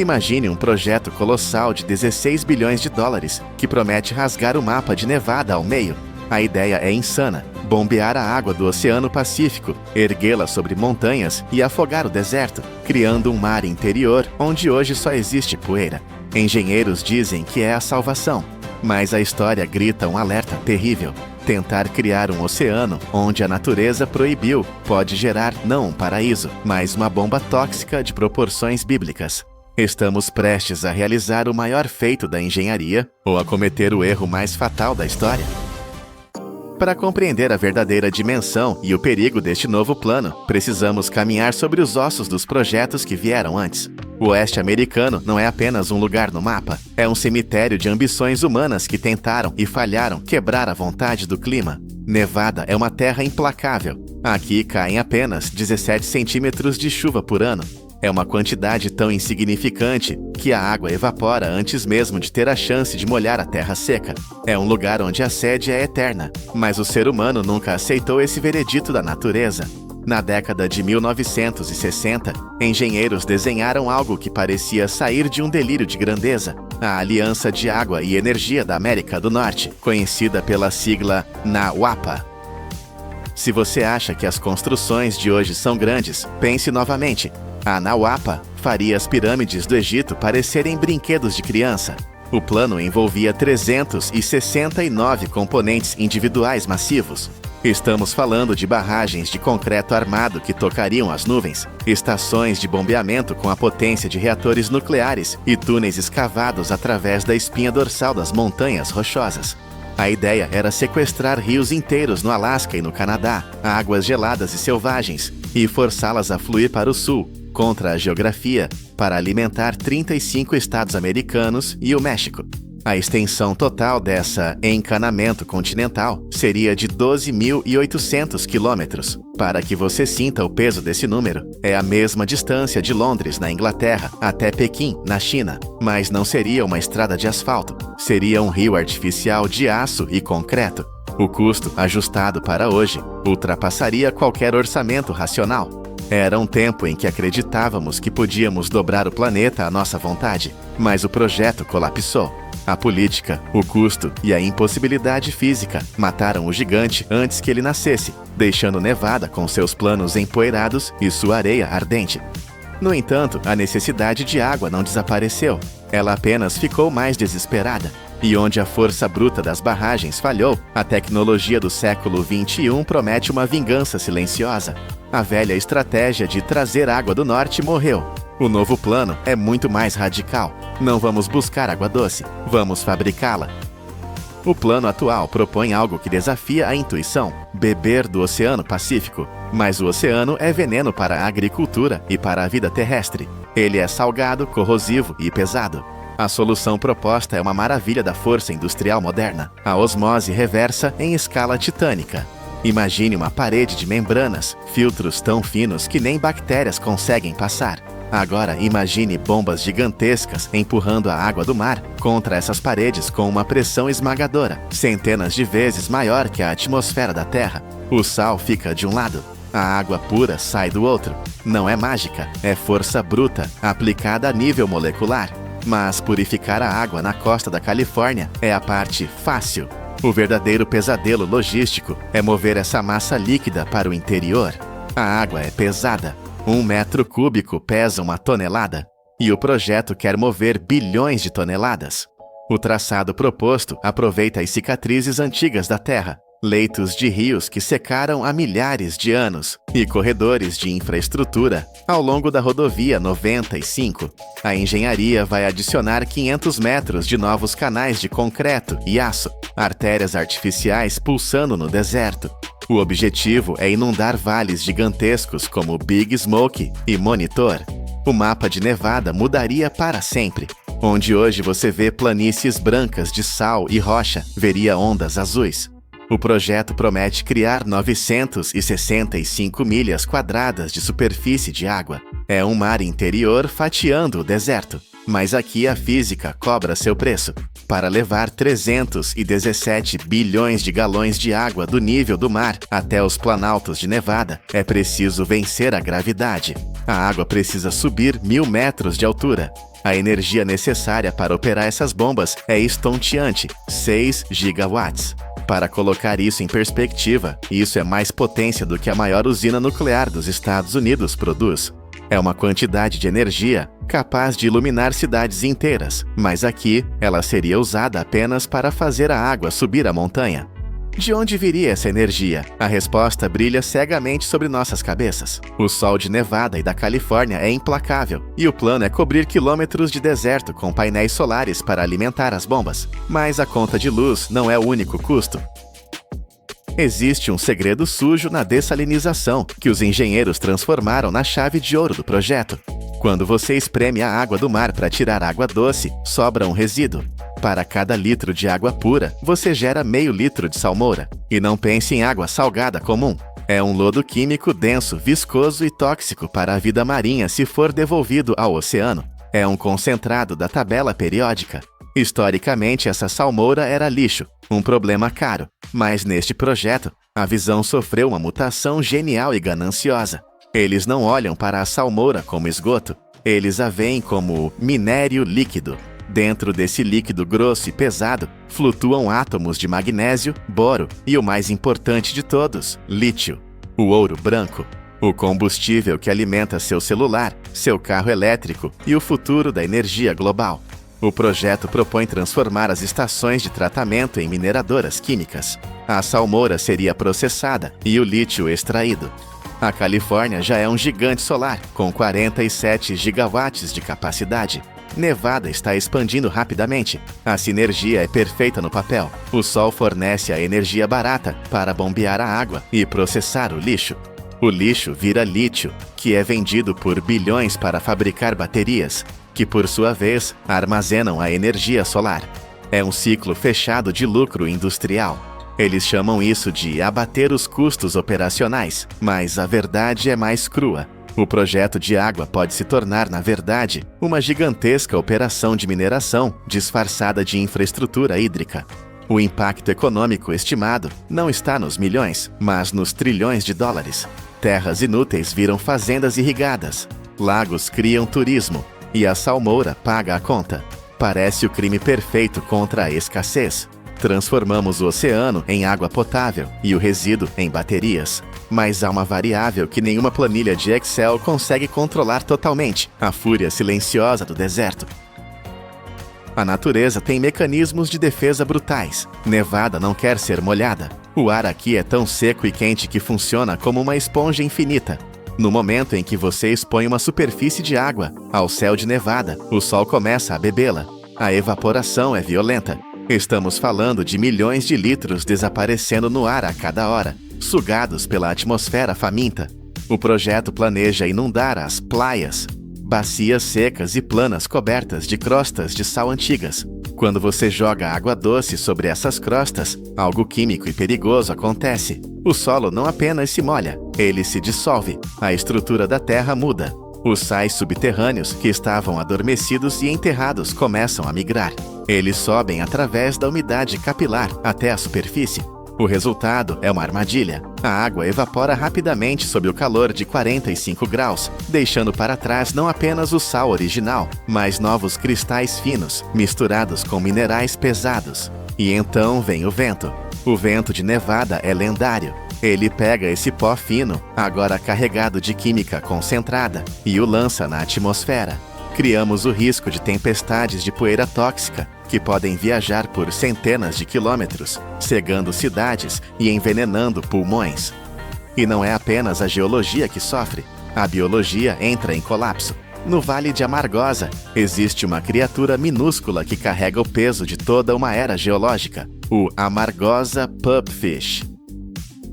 Imagine um projeto colossal de 16 bilhões de dólares que promete rasgar o mapa de Nevada ao meio. A ideia é insana: bombear a água do Oceano Pacífico, erguê-la sobre montanhas e afogar o deserto, criando um mar interior onde hoje só existe poeira. Engenheiros dizem que é a salvação, mas a história grita um alerta terrível. Tentar criar um oceano onde a natureza proibiu pode gerar não um paraíso, mas uma bomba tóxica de proporções bíblicas. Estamos prestes a realizar o maior feito da engenharia ou a cometer o erro mais fatal da história? Para compreender a verdadeira dimensão e o perigo deste novo plano, precisamos caminhar sobre os ossos dos projetos que vieram antes. O oeste americano não é apenas um lugar no mapa, é um cemitério de ambições humanas que tentaram e falharam quebrar a vontade do clima. Nevada é uma terra implacável. Aqui caem apenas 17 centímetros de chuva por ano. É uma quantidade tão insignificante que a água evapora antes mesmo de ter a chance de molhar a terra seca. É um lugar onde a sede é eterna, mas o ser humano nunca aceitou esse veredito da natureza. Na década de 1960, engenheiros desenharam algo que parecia sair de um delírio de grandeza: a Aliança de Água e Energia da América do Norte, conhecida pela sigla NAWAPA. Se você acha que as construções de hoje são grandes, pense novamente. A NAWAPA faria as pirâmides do Egito parecerem brinquedos de criança. O plano envolvia 369 componentes individuais massivos. Estamos falando de barragens de concreto armado que tocariam as nuvens, estações de bombeamento com a potência de reatores nucleares e túneis escavados através da espinha dorsal das montanhas rochosas. A ideia era sequestrar rios inteiros no Alasca e no Canadá, águas geladas e selvagens, e forçá-las a fluir para o sul, contra a geografia, para alimentar 35 estados americanos e o México. A extensão total dessa encanamento continental seria de 12.800 quilômetros. Para que você sinta o peso desse número, é a mesma distância de Londres, na Inglaterra, até Pequim, na China. Mas não seria uma estrada de asfalto, seria um rio artificial de aço e concreto. O custo, ajustado para hoje, ultrapassaria qualquer orçamento racional. Era um tempo em que acreditávamos que podíamos dobrar o planeta à nossa vontade, mas o projeto colapsou. A política, o custo e a impossibilidade física mataram o gigante antes que ele nascesse, deixando Nevada com seus planos empoeirados e sua areia ardente. No entanto, a necessidade de água não desapareceu. Ela apenas ficou mais desesperada. E onde a força bruta das barragens falhou, a tecnologia do século XXI promete uma vingança silenciosa. A velha estratégia de trazer água do norte morreu. O novo plano é muito mais radical. Não vamos buscar água doce, vamos fabricá-la. O plano atual propõe algo que desafia a intuição: beber do Oceano Pacífico. Mas o oceano é veneno para a agricultura e para a vida terrestre. Ele é salgado, corrosivo e pesado. A solução proposta é uma maravilha da força industrial moderna: a osmose reversa em escala titânica. Imagine uma parede de membranas, filtros tão finos que nem bactérias conseguem passar. Agora imagine bombas gigantescas empurrando a água do mar contra essas paredes com uma pressão esmagadora, centenas de vezes maior que a atmosfera da Terra. O sal fica de um lado, a água pura sai do outro. Não é mágica, é força bruta, aplicada a nível molecular. Mas purificar a água na costa da Califórnia é a parte fácil. O verdadeiro pesadelo logístico é mover essa massa líquida para o interior. A água é pesada. 1 metro cúbico pesa 1 tonelada. E o projeto quer mover bilhões de toneladas. O traçado proposto aproveita as cicatrizes antigas da Terra, leitos de rios que secaram há milhares de anos e corredores de infraestrutura ao longo da rodovia 95. A engenharia vai adicionar 500 metros de novos canais de concreto e aço, artérias artificiais pulsando no deserto. O objetivo é inundar vales gigantescos como Big Smoke e Monitor. O mapa de Nevada mudaria para sempre. Onde hoje você vê planícies brancas de sal e rocha, veria ondas azuis. O projeto promete criar 965 milhas quadradas de superfície de água. É um mar interior fatiando o deserto. Mas aqui a física cobra seu preço. Para levar 317 bilhões de galões de água do nível do mar até os planaltos de Nevada, é preciso vencer a gravidade. A água precisa subir 1.000 metros de altura. A energia necessária para operar essas bombas é estonteante, 6 gigawatts. Para colocar isso em perspectiva, isso é mais potência do que a maior usina nuclear dos Estados Unidos produz. É uma quantidade de energia capaz de iluminar cidades inteiras, mas aqui ela seria usada apenas para fazer a água subir a montanha. De onde viria essa energia? A resposta brilha cegamente sobre nossas cabeças. O sol de Nevada e da Califórnia é implacável, e o plano é cobrir quilômetros de deserto com painéis solares para alimentar as bombas. Mas a conta de luz não é o único custo. Existe um segredo sujo na dessalinização, que os engenheiros transformaram na chave de ouro do projeto. Quando você espreme a água do mar para tirar água doce, sobra um resíduo. Para cada litro de água pura, você gera meio litro de salmoura. E não pense em água salgada comum. É um lodo químico denso, viscoso e tóxico para a vida marinha se for devolvido ao oceano. É um concentrado da tabela periódica. Historicamente, essa salmoura era lixo, um problema caro. Mas neste projeto, a visão sofreu uma mutação genial e gananciosa. Eles não olham para a salmoura como esgoto. Eles a veem como minério líquido. Dentro desse líquido grosso e pesado, flutuam átomos de magnésio, boro e o mais importante de todos, lítio, o ouro branco, o combustível que alimenta seu celular, seu carro elétrico e o futuro da energia global. O projeto propõe transformar as estações de tratamento em mineradoras químicas. A salmoura seria processada e o lítio extraído. A Califórnia já é um gigante solar, com 47 gigawatts de capacidade. Nevada está expandindo rapidamente. A sinergia é perfeita no papel. O sol fornece a energia barata para bombear a água e processar o lixo. O lixo vira lítio, que é vendido por bilhões para fabricar baterias, que por sua vez armazenam a energia solar. É um ciclo fechado de lucro industrial. Eles chamam isso de abater os custos operacionais, mas a verdade é mais crua. O projeto de água pode se tornar, na verdade, uma gigantesca operação de mineração disfarçada de infraestrutura hídrica. O impacto econômico estimado não está nos milhões, mas nos trilhões de dólares. Terras inúteis viram fazendas irrigadas, lagos criam turismo e a salmoura paga a conta. Parece o crime perfeito contra a escassez. Transformamos o oceano em água potável e o resíduo em baterias. Mas há uma variável que nenhuma planilha de Excel consegue controlar totalmente: a fúria silenciosa do deserto. A natureza tem mecanismos de defesa brutais. Nevada não quer ser molhada. O ar aqui é tão seco e quente que funciona como uma esponja infinita. No momento em que você expõe uma superfície de água ao céu de Nevada, o sol começa a bebê-la. A evaporação é violenta. Estamos falando de milhões de litros desaparecendo no ar a cada hora, sugados pela atmosfera faminta. O projeto planeja inundar as praias, bacias secas e planas cobertas de crostas de sal antigas. Quando você joga água doce sobre essas crostas, algo químico e perigoso acontece. O solo não apenas se molha, ele se dissolve. A estrutura da terra muda. Os sais subterrâneos, que estavam adormecidos e enterrados, começam a migrar. Eles sobem através da umidade capilar até a superfície. O resultado é uma armadilha. A água evapora rapidamente sob o calor de 45 graus, deixando para trás não apenas o sal original, mas novos cristais finos, misturados com minerais pesados. E então vem o vento. O vento de Nevada é lendário. Ele pega esse pó fino, agora carregado de química concentrada, e o lança na atmosfera. Criamos o risco de tempestades de poeira tóxica, que podem viajar por centenas de quilômetros, cegando cidades e envenenando pulmões. E não é apenas a geologia que sofre, a biologia entra em colapso. No Vale de Amargosa, existe uma criatura minúscula que carrega o peso de toda uma era geológica, o Amargosa pupfish.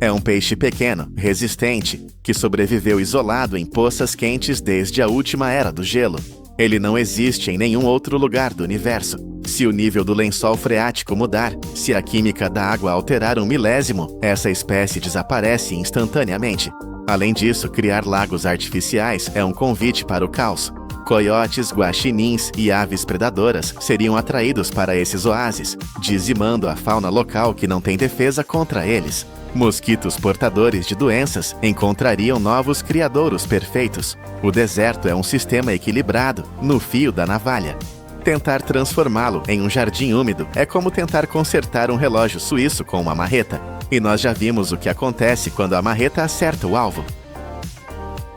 É um peixe pequeno, resistente, que sobreviveu isolado em poças quentes desde a última era do gelo. Ele não existe em nenhum outro lugar do universo. Se o nível do lençol freático mudar, se a química da água alterar 1 milésimo, essa espécie desaparece instantaneamente. Além disso, criar lagos artificiais é um convite para o caos. Coiotes, guaxinins e aves predadoras seriam atraídos para esses oásis, dizimando a fauna local que não tem defesa contra eles. Mosquitos portadores de doenças encontrariam novos criadouros perfeitos. O deserto é um sistema equilibrado, no fio da navalha. Tentar transformá-lo em um jardim úmido é como tentar consertar um relógio suíço com uma marreta. E nós já vimos o que acontece quando a marreta acerta o alvo.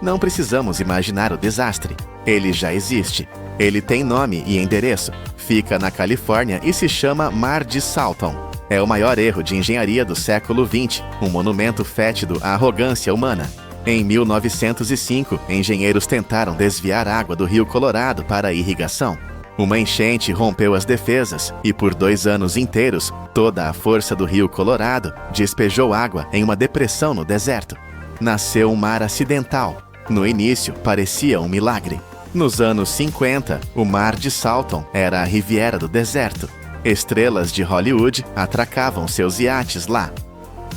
Não precisamos imaginar o desastre. Ele já existe. Ele tem nome e endereço. Fica na Califórnia e se chama Mar de Salton. É o maior erro de engenharia do século XX, um monumento fétido à arrogância humana. Em 1905, engenheiros tentaram desviar água do Rio Colorado para a irrigação. Uma enchente rompeu as defesas e, por 2 anos inteiros, toda a força do Rio Colorado despejou água em uma depressão no deserto. Nasceu um mar acidental. No início, parecia um milagre. Nos anos 50, o Mar de Salton era a Riviera do deserto. Estrelas de Hollywood atracavam seus iates lá.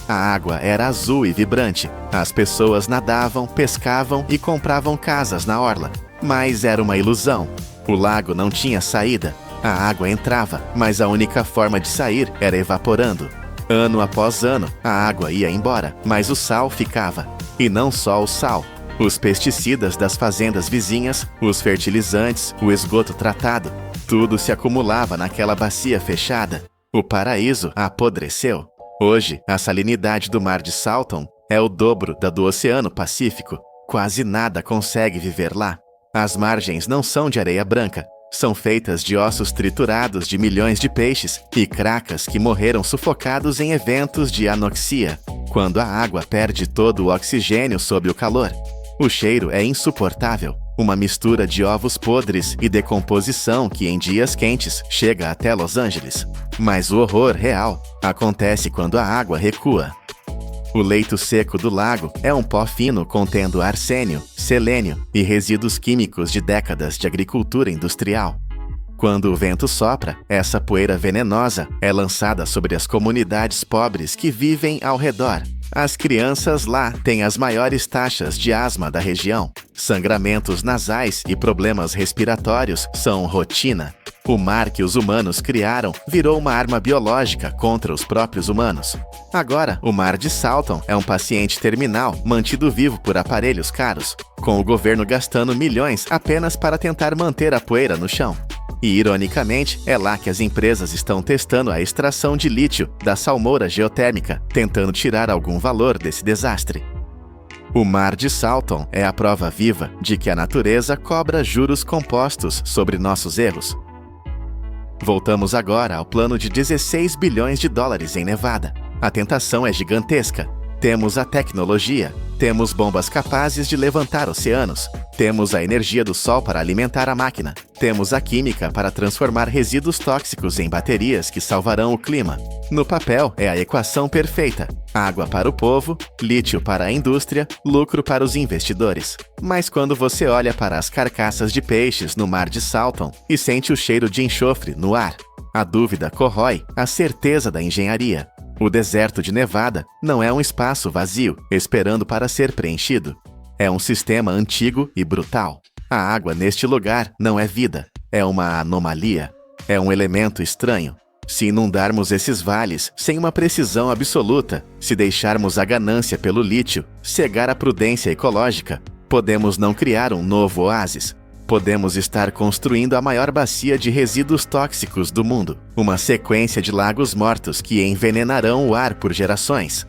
A água era azul e vibrante. As pessoas nadavam, pescavam e compravam casas na orla. Mas era uma ilusão. O lago não tinha saída. A água entrava, mas a única forma de sair era evaporando. Ano após ano, a água ia embora, mas o sal ficava. E não só o sal. Os pesticidas das fazendas vizinhas, os fertilizantes, o esgoto tratado, tudo se acumulava naquela bacia fechada. O paraíso apodreceu. Hoje, a salinidade do Mar de Salton é o dobro da do Oceano Pacífico. Quase nada consegue viver lá. As margens não são de areia branca. São feitas de ossos triturados de milhões de peixes e cracas que morreram sufocados em eventos de anoxia, quando a água perde todo o oxigênio sob o calor. O cheiro é insuportável, uma mistura de ovos podres e decomposição que em dias quentes chega até Los Angeles. Mas o horror real acontece quando a água recua. O leito seco do lago é um pó fino contendo arsênio, selênio e resíduos químicos de décadas de agricultura industrial. Quando o vento sopra, essa poeira venenosa é lançada sobre as comunidades pobres que vivem ao redor. As crianças lá têm as maiores taxas de asma da região. Sangramentos nasais e problemas respiratórios são rotina. O mar que os humanos criaram virou uma arma biológica contra os próprios humanos. Agora, o Mar de Salton é um paciente terminal mantido vivo por aparelhos caros, com o governo gastando milhões apenas para tentar manter a poeira no chão. E, ironicamente, é lá que as empresas estão testando a extração de lítio da salmoura geotérmica, tentando tirar algum valor desse desastre. O Mar de Salton é a prova viva de que a natureza cobra juros compostos sobre nossos erros. Voltamos agora ao plano de 16 bilhões de dólares em Nevada. A tentação é gigantesca. Temos a tecnologia, temos bombas capazes de levantar oceanos, temos a energia do sol para alimentar a máquina, temos a química para transformar resíduos tóxicos em baterias que salvarão o clima. No papel, é a equação perfeita. Água para o povo, lítio para a indústria, lucro para os investidores. Mas quando você olha para as carcaças de peixes no Mar de Salton e sente o cheiro de enxofre no ar, a dúvida corrói a certeza da engenharia. O deserto de Nevada não é um espaço vazio, esperando para ser preenchido. É um sistema antigo e brutal. A água neste lugar não é vida, é uma anomalia. É um elemento estranho. Se inundarmos esses vales sem uma precisão absoluta, se deixarmos a ganância pelo lítio cegar a prudência ecológica, podemos não criar um novo oásis. Podemos estar construindo a maior bacia de resíduos tóxicos do mundo, uma sequência de lagos mortos que envenenarão o ar por gerações.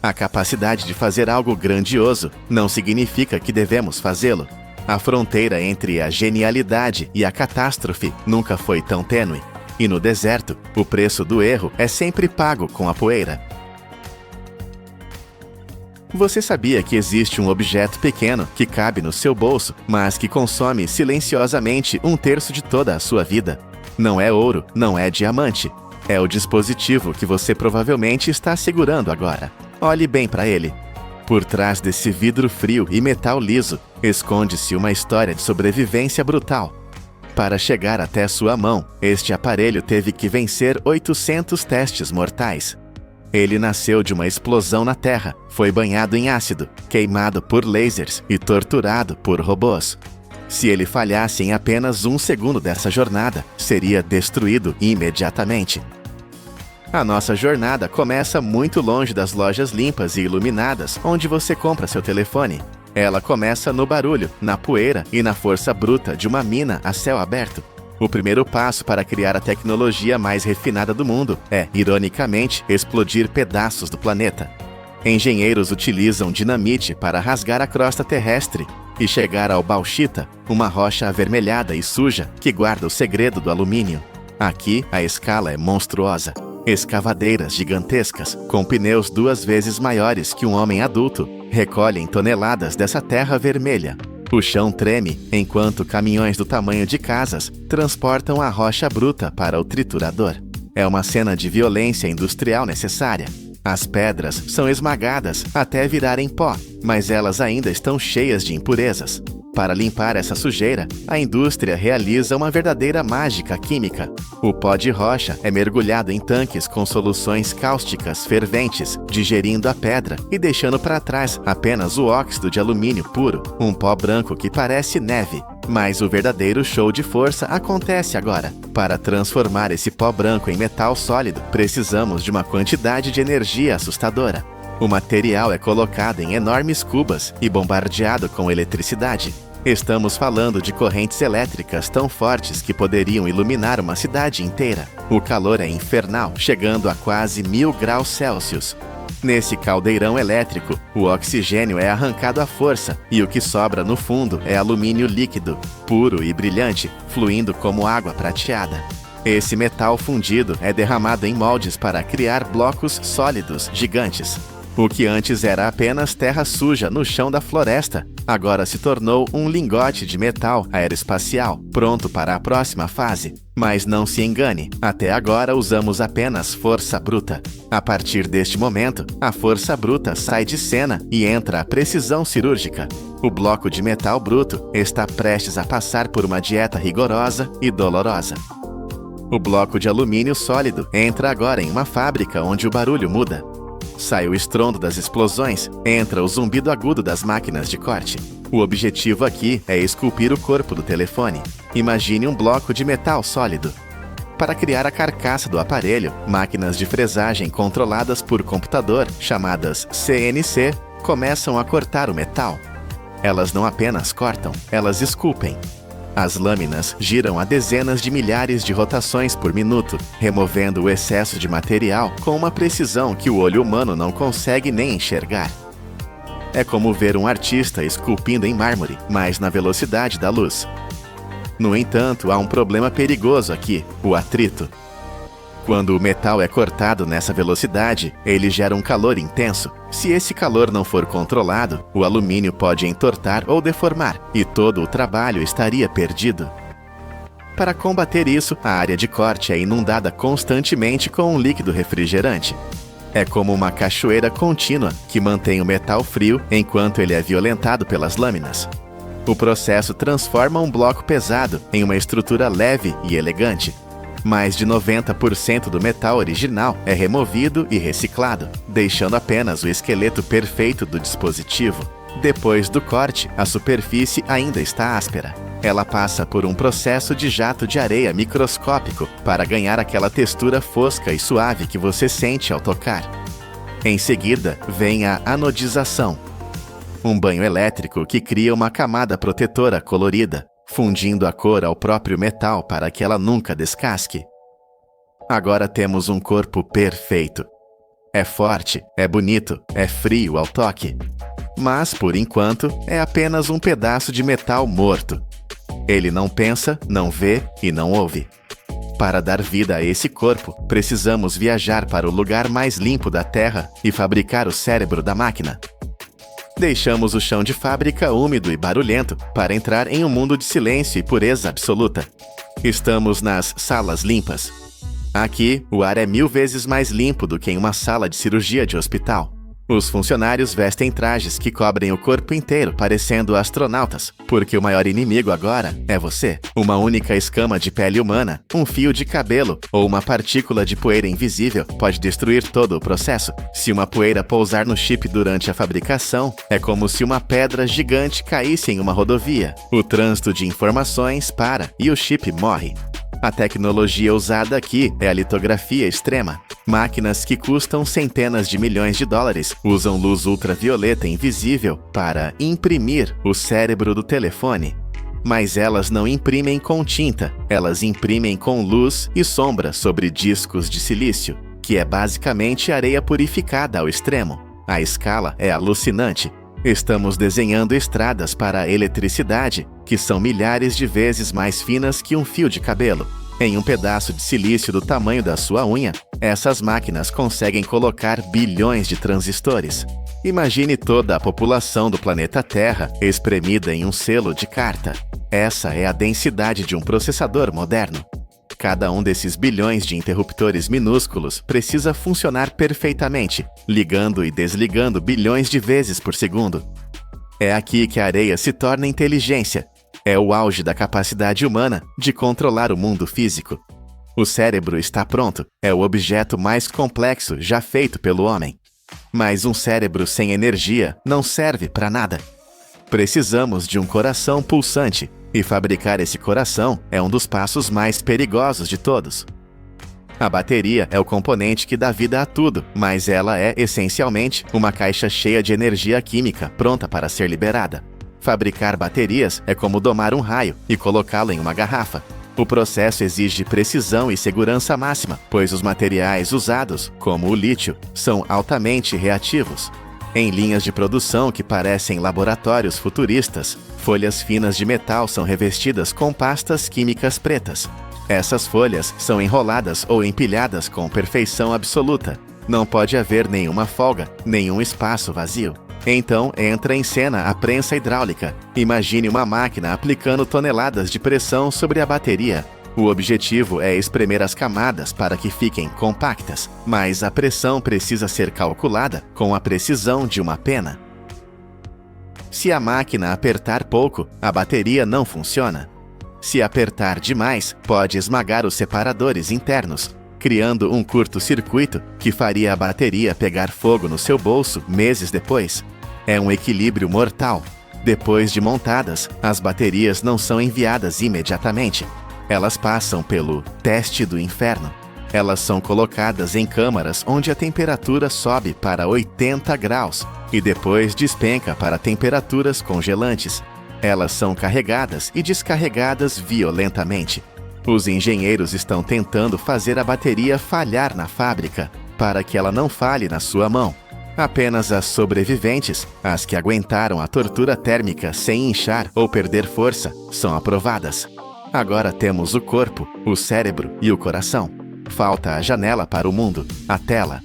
A capacidade de fazer algo grandioso não significa que devemos fazê-lo. A fronteira entre a genialidade e a catástrofe nunca foi tão tênue. E no deserto, o preço do erro é sempre pago com a poeira. Você sabia que existe um objeto pequeno que cabe no seu bolso, mas que consome silenciosamente 1/3 de toda a sua vida? Não é ouro, não é diamante. É o dispositivo que você provavelmente está segurando agora. Olhe bem para ele. Por trás desse vidro frio e metal liso, esconde-se uma história de sobrevivência brutal. Para chegar até sua mão, este aparelho teve que vencer 800 testes mortais. Ele nasceu de uma explosão na Terra, foi banhado em ácido, queimado por lasers e torturado por robôs. Se ele falhasse em apenas 1 segundo dessa jornada, seria destruído imediatamente. A nossa jornada começa muito longe das lojas limpas e iluminadas onde você compra seu telefone. Ela começa no barulho, na poeira e na força bruta de uma mina a céu aberto. O primeiro passo para criar a tecnologia mais refinada do mundo é, ironicamente, explodir pedaços do planeta. Engenheiros utilizam dinamite para rasgar a crosta terrestre e chegar ao bauxita, uma rocha avermelhada e suja que guarda o segredo do alumínio. Aqui, a escala é monstruosa. Escavadeiras gigantescas, com pneus 2 vezes maiores que um homem adulto, recolhem toneladas dessa terra vermelha. O chão treme enquanto caminhões do tamanho de casas transportam a rocha bruta para o triturador. É uma cena de violência industrial necessária. As pedras são esmagadas até virarem pó, mas elas ainda estão cheias de impurezas. Para limpar essa sujeira, a indústria realiza uma verdadeira mágica química. O pó de rocha é mergulhado em tanques com soluções cáusticas ferventes, digerindo a pedra e deixando para trás apenas o óxido de alumínio puro, um pó branco que parece neve. Mas o verdadeiro show de força acontece agora. Para transformar esse pó branco em metal sólido, precisamos de uma quantidade de energia assustadora. O material é colocado em enormes cubas e bombardeado com eletricidade. Estamos falando de correntes elétricas tão fortes que poderiam iluminar uma cidade inteira. O calor é infernal, chegando a quase 1000 graus Celsius. Nesse caldeirão elétrico, o oxigênio é arrancado à força e o que sobra no fundo é alumínio líquido, puro e brilhante, fluindo como água prateada. Esse metal fundido é derramado em moldes para criar blocos sólidos gigantes. O que antes era apenas terra suja no chão da floresta, agora se tornou um lingote de metal aeroespacial, pronto para a próxima fase. Mas não se engane, até agora usamos apenas força bruta. A partir deste momento, a força bruta sai de cena e entra a precisão cirúrgica. O bloco de metal bruto está prestes a passar por uma dieta rigorosa e dolorosa. O bloco de alumínio sólido entra agora em uma fábrica onde o barulho muda. Sai o estrondo das explosões, entra o zumbido agudo das máquinas de corte. O objetivo aqui é esculpir o corpo do telefone. Imagine um bloco de metal sólido. Para criar a carcaça do aparelho, máquinas de fresagem controladas por computador, chamadas CNC, começam a cortar o metal. Elas não apenas cortam, elas esculpem. As lâminas giram a dezenas de milhares de rotações por minuto, removendo o excesso de material com uma precisão que o olho humano não consegue nem enxergar. É como ver um artista esculpindo em mármore, mas na velocidade da luz. No entanto, há um problema perigoso aqui, o atrito. Quando o metal é cortado nessa velocidade, ele gera um calor intenso. Se esse calor não for controlado, o alumínio pode entortar ou deformar, e todo o trabalho estaria perdido. Para combater isso, a área de corte é inundada constantemente com um líquido refrigerante. É como uma cachoeira contínua que mantém o metal frio enquanto ele é violentado pelas lâminas. O processo transforma um bloco pesado em uma estrutura leve e elegante. Mais de 90% do metal original é removido e reciclado, deixando apenas o esqueleto perfeito do dispositivo. Depois do corte, a superfície ainda está áspera. Ela passa por um processo de jato de areia microscópico para ganhar aquela textura fosca e suave que você sente ao tocar. Em seguida, vem a anodização, um banho elétrico que cria uma camada protetora colorida, fundindo a cor ao próprio metal para que ela nunca descasque. Agora temos um corpo perfeito. É forte, é bonito, é frio ao toque. Mas, por enquanto, é apenas um pedaço de metal morto. Ele não pensa, não vê e não ouve. Para dar vida a esse corpo, precisamos viajar para o lugar mais limpo da Terra e fabricar o cérebro da máquina. Deixamos o chão de fábrica úmido e barulhento para entrar em um mundo de silêncio e pureza absoluta. Estamos nas salas limpas. Aqui, o ar é 1000 vezes mais limpo do que em uma sala de cirurgia de hospital. Os funcionários vestem trajes que cobrem o corpo inteiro, parecendo astronautas, porque o maior inimigo agora é você. Uma única escama de pele humana, um fio de cabelo ou uma partícula de poeira invisível pode destruir todo o processo. Se uma poeira pousar no chip durante a fabricação, é como se uma pedra gigante caísse em uma rodovia. O trânsito de informações para e o chip morre. A tecnologia usada aqui é a litografia extrema. Máquinas que custam centenas de milhões de dólares usam luz ultravioleta invisível para imprimir o cérebro do telefone. Mas elas não imprimem com tinta, elas imprimem com luz e sombra sobre discos de silício, que é basicamente areia purificada ao extremo. A escala é alucinante. Estamos desenhando estradas para a eletricidade, que são milhares de vezes mais finas que um fio de cabelo. Em um pedaço de silício do tamanho da sua unha, essas máquinas conseguem colocar bilhões de transistores. Imagine toda a população do planeta Terra espremida em um selo de carta. Essa é a densidade de um processador moderno. Cada um desses bilhões de interruptores minúsculos precisa funcionar perfeitamente, ligando e desligando bilhões de vezes por segundo. É aqui que a areia se torna inteligência. É o auge da capacidade humana de controlar o mundo físico. O cérebro está pronto, é o objeto mais complexo já feito pelo homem. Mas um cérebro sem energia não serve para nada. Precisamos de um coração pulsante, e fabricar esse coração é um dos passos mais perigosos de todos. A bateria é o componente que dá vida a tudo, mas ela é, essencialmente, uma caixa cheia de energia química pronta para ser liberada. Fabricar baterias é como domar um raio e colocá-lo em uma garrafa. O processo exige precisão e segurança máxima, pois os materiais usados, como o lítio, são altamente reativos. Em linhas de produção que parecem laboratórios futuristas, folhas finas de metal são revestidas com pastas químicas pretas. Essas folhas são enroladas ou empilhadas com perfeição absoluta. Não pode haver nenhuma folga, nenhum espaço vazio. Então entra em cena a prensa hidráulica. Imagine uma máquina aplicando toneladas de pressão sobre a bateria. O objetivo é espremer as camadas para que fiquem compactas, mas a pressão precisa ser calculada com a precisão de uma pena. Se a máquina apertar pouco, a bateria não funciona. Se apertar demais, pode esmagar os separadores internos, criando um curto-circuito que faria a bateria pegar fogo no seu bolso meses depois. É um equilíbrio mortal. Depois de montadas, as baterias não são enviadas imediatamente. Elas passam pelo teste do inferno. Elas são colocadas em câmaras onde a temperatura sobe para 80 graus e depois despenca para temperaturas congelantes. Elas são carregadas e descarregadas violentamente. Os engenheiros estão tentando fazer a bateria falhar na fábrica, para que ela não falhe na sua mão. Apenas as sobreviventes, as que aguentaram a tortura térmica sem inchar ou perder força, são aprovadas. Agora temos o corpo, o cérebro e o coração. Falta a janela para o mundo, a tela.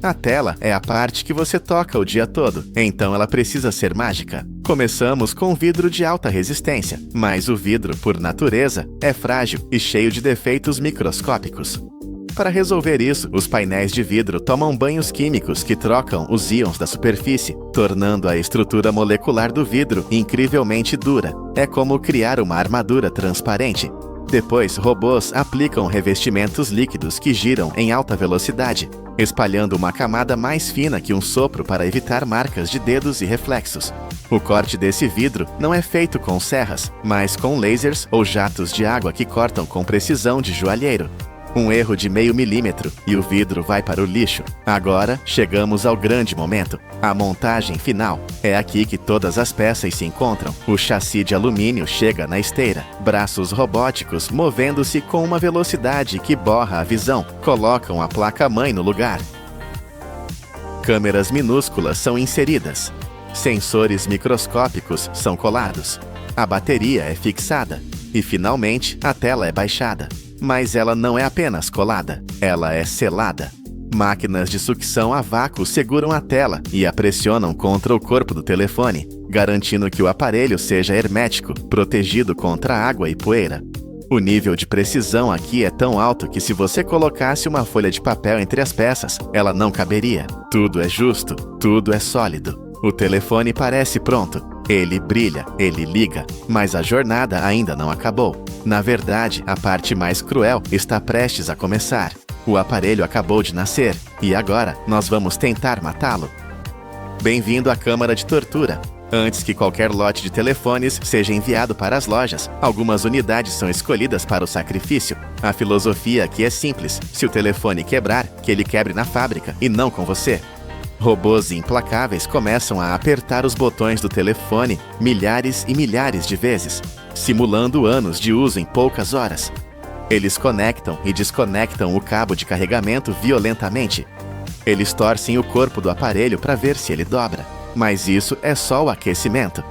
A tela é a parte que você toca o dia todo, então ela precisa ser mágica. Começamos com vidro de alta resistência, mas o vidro, por natureza, é frágil e cheio de defeitos microscópicos. Para resolver isso, os painéis de vidro tomam banhos químicos que trocam os íons da superfície, tornando a estrutura molecular do vidro incrivelmente dura. É como criar uma armadura transparente. Depois, robôs aplicam revestimentos líquidos que giram em alta velocidade, espalhando uma camada mais fina que um sopro para evitar marcas de dedos e reflexos. O corte desse vidro não é feito com serras, mas com lasers ou jatos de água que cortam com precisão de joalheiro. Um erro de meio milímetro e o vidro vai para o lixo. Agora, chegamos ao grande momento, a montagem final. É aqui que todas as peças se encontram. O chassi de alumínio chega na esteira. Braços robóticos movendo-se com uma velocidade que borra a visão, colocam a placa-mãe no lugar. Câmeras minúsculas são inseridas. Sensores microscópicos são colados. A bateria é fixada. E, finalmente, a tela é baixada. Mas ela não é apenas colada, ela é selada. Máquinas de sucção a vácuo seguram a tela e a pressionam contra o corpo do telefone, garantindo que o aparelho seja hermético, protegido contra água e poeira. O nível de precisão aqui é tão alto que se você colocasse uma folha de papel entre as peças, ela não caberia. Tudo é justo, tudo é sólido. O telefone parece pronto. Ele brilha, ele liga, mas a jornada ainda não acabou. Na verdade, a parte mais cruel está prestes a começar. O aparelho acabou de nascer, e agora nós vamos tentar matá-lo. Bem-vindo à Câmara de Tortura. Antes que qualquer lote de telefones seja enviado para as lojas, algumas unidades são escolhidas para o sacrifício. A filosofia aqui é simples: se o telefone quebrar, que ele quebre na fábrica e não com você. Robôs implacáveis começam a apertar os botões do telefone milhares e milhares de vezes, simulando anos de uso em poucas horas. Eles conectam e desconectam o cabo de carregamento violentamente. Eles torcem o corpo do aparelho para ver se ele dobra, mas isso é só o aquecimento.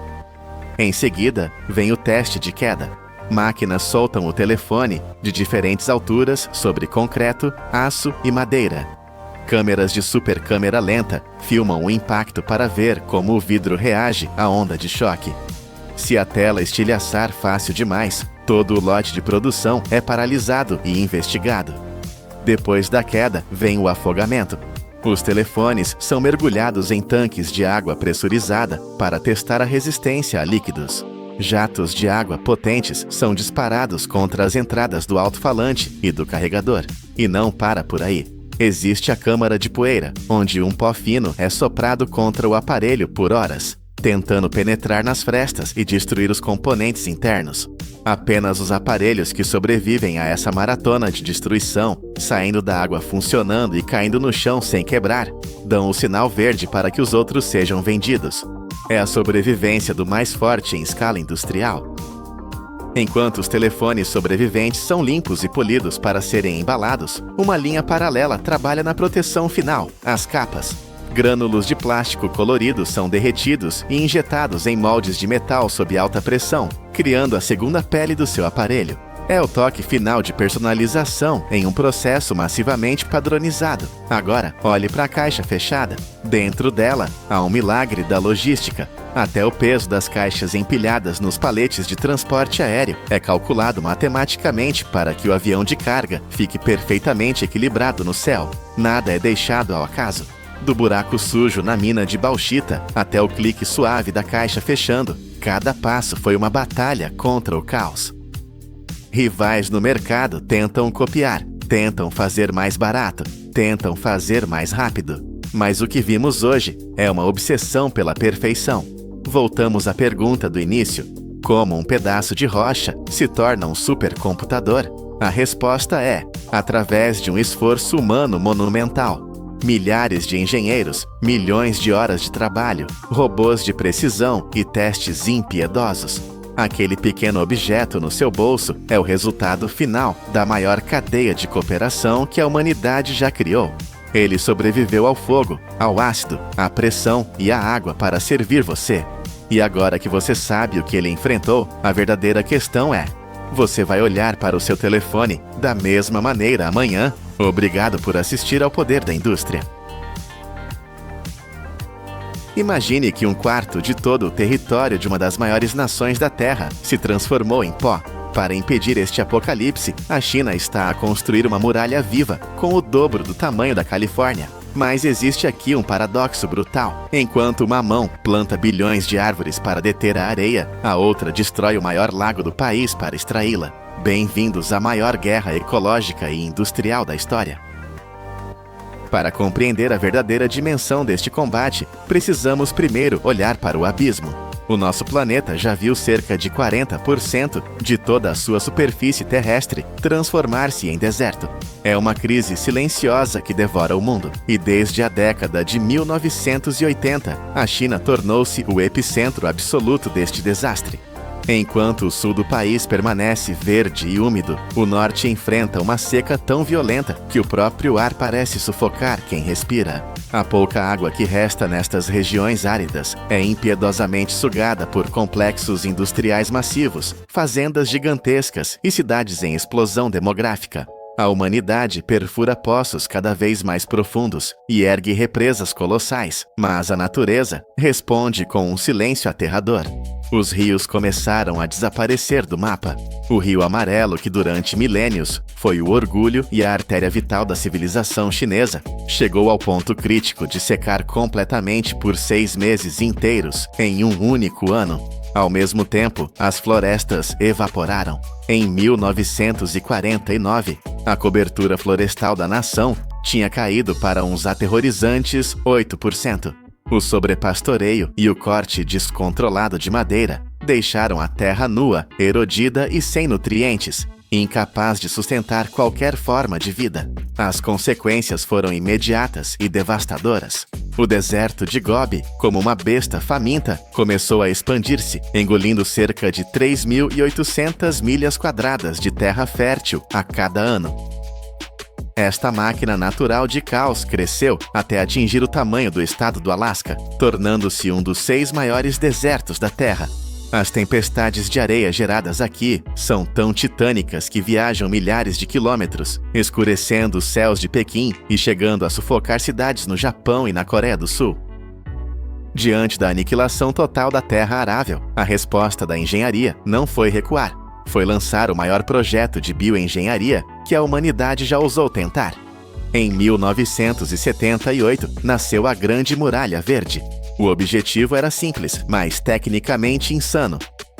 Em seguida, vem o teste de queda. Máquinas soltam o telefone de diferentes alturas sobre concreto, aço e madeira. Câmeras de super câmera lenta filmam o impacto para ver como o vidro reage à onda de choque. Se a tela estilhaçar fácil demais, todo o lote de produção é paralisado e investigado. Depois da queda, vem o afogamento. Os telefones são mergulhados em tanques de água pressurizada para testar a resistência a líquidos. Jatos de água potentes são disparados contra as entradas do alto-falante e do carregador. E não para por aí. Existe a câmara de poeira, onde um pó fino é soprado contra o aparelho por horas, tentando penetrar nas frestas e destruir os componentes internos. Apenas os aparelhos que sobrevivem a essa maratona de destruição, saindo da água funcionando e caindo no chão sem quebrar, dão o sinal verde para que os outros sejam vendidos. É a sobrevivência do mais forte em escala industrial. Enquanto os telefones sobreviventes são limpos e polidos para serem embalados, uma linha paralela trabalha na proteção final, as capas. Grânulos de plástico coloridos são derretidos e injetados em moldes de metal sob alta pressão, criando a segunda pele do seu aparelho. É o toque final de personalização em um processo massivamente padronizado. Agora, olhe para a caixa fechada. Dentro dela, há um milagre da logística. Até o peso das caixas empilhadas nos paletes de transporte aéreo é calculado matematicamente para que o avião de carga fique perfeitamente equilibrado no céu. Nada é deixado ao acaso. Do buraco sujo na mina de bauxita até o clique suave da caixa fechando, cada passo foi uma batalha contra o caos. Rivais no mercado tentam copiar, tentam fazer mais barato, tentam fazer mais rápido. Mas o que vimos hoje é uma obsessão pela perfeição. Voltamos à pergunta do início: como um pedaço de rocha se torna um supercomputador? A resposta é: através de um esforço humano monumental. Milhares de engenheiros, milhões de horas de trabalho, robôs de precisão e testes impiedosos. Aquele pequeno objeto no seu bolso é o resultado final da maior cadeia de cooperação que a humanidade já criou. Ele sobreviveu ao fogo, ao ácido, à pressão e à água para servir você. E agora que você sabe o que ele enfrentou, a verdadeira questão é: você vai olhar para o seu telefone da mesma maneira amanhã? Obrigado por assistir ao Poder da Indústria. Imagine que um quarto de todo o território de uma das maiores nações da Terra se transformou em pó. Para impedir este apocalipse, a China está a construir uma muralha viva com o dobro do tamanho da Califórnia. Mas existe aqui um paradoxo brutal. Enquanto uma mão planta bilhões de árvores para deter a areia, a outra destrói o maior lago do país para extraí-la. Bem-vindos à maior guerra ecológica e industrial da história. Para compreender a verdadeira dimensão deste combate, precisamos primeiro olhar para o abismo. O nosso planeta já viu cerca de 40% de toda a sua superfície terrestre transformar-se em deserto. É uma crise silenciosa que devora o mundo. E desde a década de 1980, a China tornou-se o epicentro absoluto deste desastre. Enquanto o sul do país permanece verde e úmido, o norte enfrenta uma seca tão violenta que o próprio ar parece sufocar quem respira. A pouca água que resta nestas regiões áridas é impiedosamente sugada por complexos industriais massivos, fazendas gigantescas e cidades em explosão demográfica. A humanidade perfura poços cada vez mais profundos e ergue represas colossais, mas a natureza responde com um silêncio aterrador. Os rios começaram a desaparecer do mapa. O Rio Amarelo, que durante milênios foi o orgulho e a artéria vital da civilização chinesa, chegou ao ponto crítico de secar completamente por 6 meses inteiros em um único ano. Ao mesmo tempo, as florestas evaporaram. Em 1949, a cobertura florestal da nação tinha caído para uns aterrorizantes 8%. O sobrepastoreio e o corte descontrolado de madeira deixaram a terra nua, erodida e sem nutrientes, incapaz de sustentar qualquer forma de vida. As consequências foram imediatas e devastadoras. O deserto de Gobi, como uma besta faminta, começou a expandir-se, engolindo cerca de 3.800 milhas quadradas de terra fértil a cada ano. Esta máquina natural de caos cresceu até atingir o tamanho do estado do Alasca, tornando-se um dos 6 maiores desertos da Terra. As tempestades de areia geradas aqui são tão titânicas que viajam milhares de quilômetros, escurecendo os céus de Pequim e chegando a sufocar cidades no Japão e na Coreia do Sul. Diante da aniquilação total da terra arável, a resposta da engenharia não foi recuar. Foi lançar o maior projeto de bioengenharia que a humanidade já ousou tentar. Em 1978, nasceu a Grande Muralha Verde. O objetivo era simples, mas tecnicamente insano: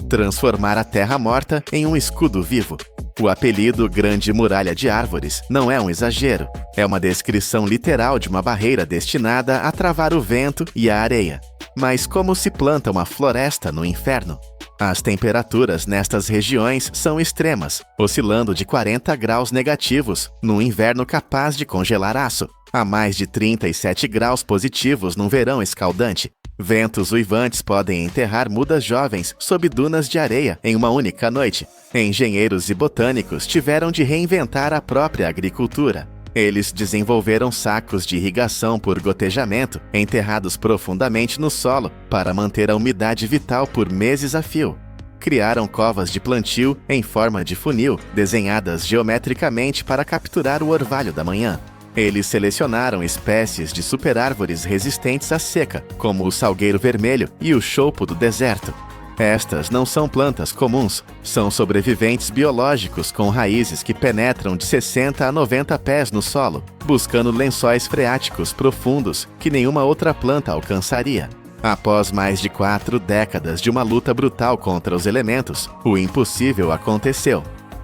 transformar a terra morta em um escudo vivo. O apelido Grande Muralha de Árvores não é um exagero. É uma descrição literal de uma barreira destinada a travar o vento e a areia. Mas como se planta uma floresta no inferno? As temperaturas nestas regiões são extremas, oscilando de 40 graus negativos num inverno capaz de congelar aço, a mais de 37 graus positivos num verão escaldante. Ventos uivantes podem enterrar mudas jovens sob dunas de areia em uma única noite. Engenheiros e botânicos tiveram de reinventar a própria agricultura. Eles desenvolveram sacos de irrigação por gotejamento enterrados profundamente no solo para manter a umidade vital por meses a fio. Criaram covas de plantio em forma de funil, desenhadas geometricamente para capturar o orvalho da manhã. Eles selecionaram espécies de superárvores resistentes à seca, como o salgueiro vermelho e o choupo do deserto. Estas não são plantas comuns, são sobreviventes biológicos com raízes que penetram de 60 a 90 pés no solo, buscando lençóis freáticos profundos que nenhuma outra planta alcançaria. Após mais de 4 décadas de uma luta brutal contra os elementos, o impossível aconteceu.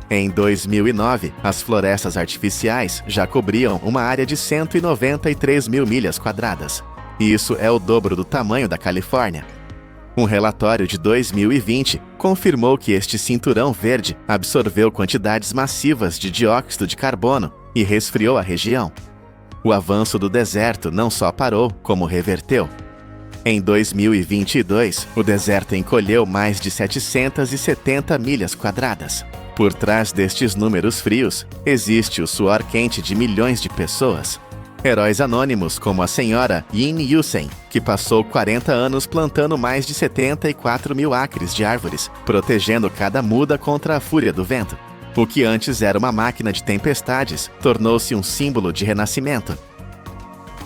Em 2009, as florestas artificiais já cobriam uma área de 193 mil milhas quadradas. Isso é o dobro do tamanho da Califórnia. Um relatório de 2020 confirmou que este cinturão verde absorveu quantidades massivas de dióxido de carbono e resfriou a região. O avanço do deserto não só parou, como reverteu. Em 2022, o deserto encolheu mais de 770 milhas quadradas. Por trás destes números frios, existe o suor quente de milhões de pessoas. Heróis anônimos como a senhora Yin Yusen, que passou 40 anos plantando mais de 74 mil acres de árvores, protegendo cada muda contra a fúria do vento. O que antes era uma máquina de tempestades, tornou-se um símbolo de renascimento.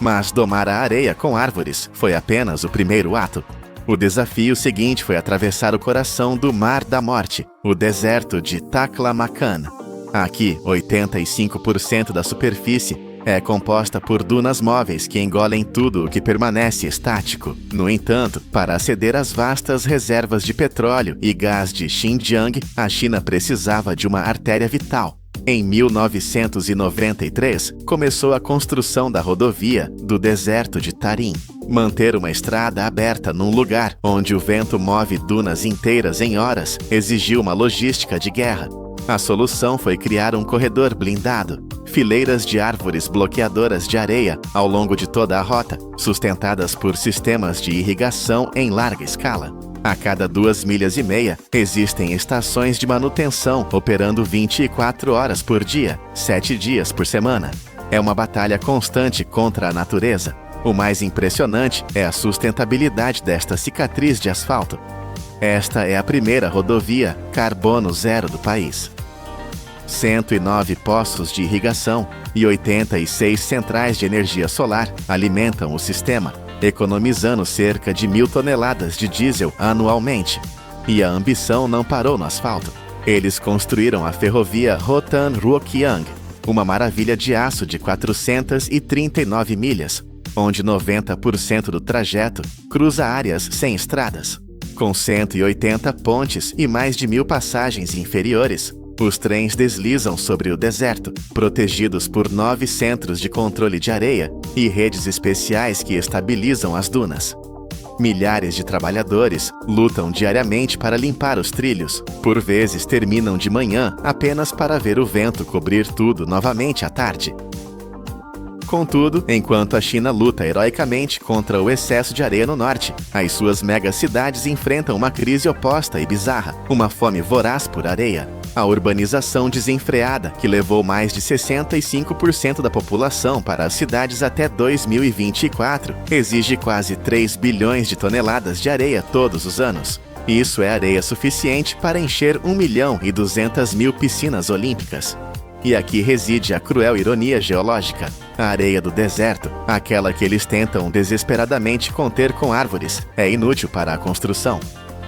Mas domar a areia com árvores foi apenas o primeiro ato. O desafio seguinte foi atravessar o coração do Mar da Morte, o deserto de Taklamakan. Aqui, 85% da superfície é composta por dunas móveis que engolem tudo o que permanece estático. No entanto, para aceder às vastas reservas de petróleo e gás de Xinjiang, a China precisava de uma artéria vital. Em 1993, começou a construção da rodovia do deserto de Tarim. Manter uma estrada aberta num lugar onde o vento move dunas inteiras em horas exigiu uma logística de guerra. A solução foi criar um corredor blindado, fileiras de árvores bloqueadoras de areia ao longo de toda a rota, sustentadas por sistemas de irrigação em larga escala. A cada 2,5 milhas, existem estações de manutenção operando 24 horas por dia, 7 dias por semana. É uma batalha constante contra a natureza. O mais impressionante é a sustentabilidade desta cicatriz de asfalto. Esta é a primeira rodovia carbono zero do país. 109 poços de irrigação e 86 centrais de energia solar alimentam o sistema, economizando cerca de 1.000 toneladas de diesel anualmente. E a ambição não parou no asfalto. Eles construíram a ferrovia Rotan-Ruokyang, uma maravilha de aço de 439 milhas, onde 90% do trajeto cruza áreas sem estradas. Com 180 pontes e mais de 1.000 passagens inferiores, Os trens deslizam sobre o deserto, protegidos por 9 centros de controle de areia e redes especiais que estabilizam as dunas. Milhares de trabalhadores lutam diariamente para limpar os trilhos. Por vezes terminam de manhã apenas para ver o vento cobrir tudo novamente à tarde. Contudo, enquanto a China luta heroicamente contra o excesso de areia no norte, as suas megacidades enfrentam uma crise oposta e bizarra, uma fome voraz por areia. A urbanização desenfreada, que levou mais de 65% da população para as cidades até 2024, exige quase 3 bilhões de toneladas de areia todos os anos. Isso é areia suficiente para encher 1.200.000 piscinas olímpicas. E aqui reside a cruel ironia geológica. A areia do deserto, aquela que eles tentam desesperadamente conter com árvores, é inútil para a construção.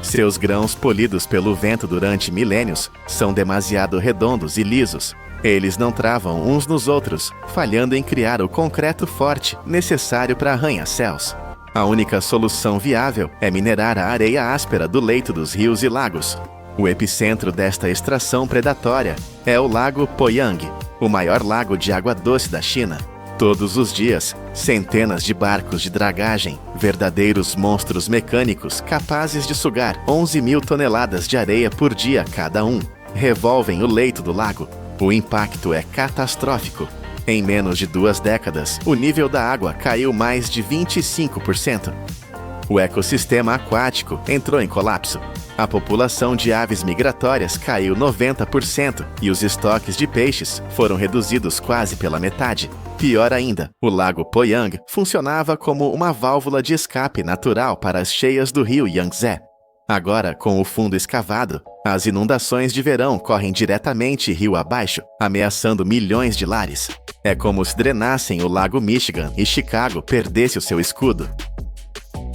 Seus grãos polidos pelo vento durante milênios são demasiado redondos e lisos. Eles não travam uns nos outros, falhando em criar o concreto forte necessário para arranha-céus. A única solução viável é minerar a areia áspera do leito dos rios e lagos. O epicentro desta extração predatória é o Lago Poyang, o maior lago de água doce da China. Todos os dias, centenas de barcos de dragagem, verdadeiros monstros mecânicos capazes de sugar 11.000 toneladas de areia por dia cada um, revolvem o leito do lago. O impacto é catastrófico. Em menos de 2 décadas, o nível da água caiu mais de 25%. O ecossistema aquático entrou em colapso. A população de aves migratórias caiu 90% e os estoques de peixes foram reduzidos quase pela metade. Pior ainda, o Lago Poyang funcionava como uma válvula de escape natural para as cheias do rio Yangtze. Agora, com o fundo escavado, as inundações de verão correm diretamente rio abaixo, ameaçando milhões de lares. É como se drenassem o Lago Michigan e Chicago perdesse o seu escudo.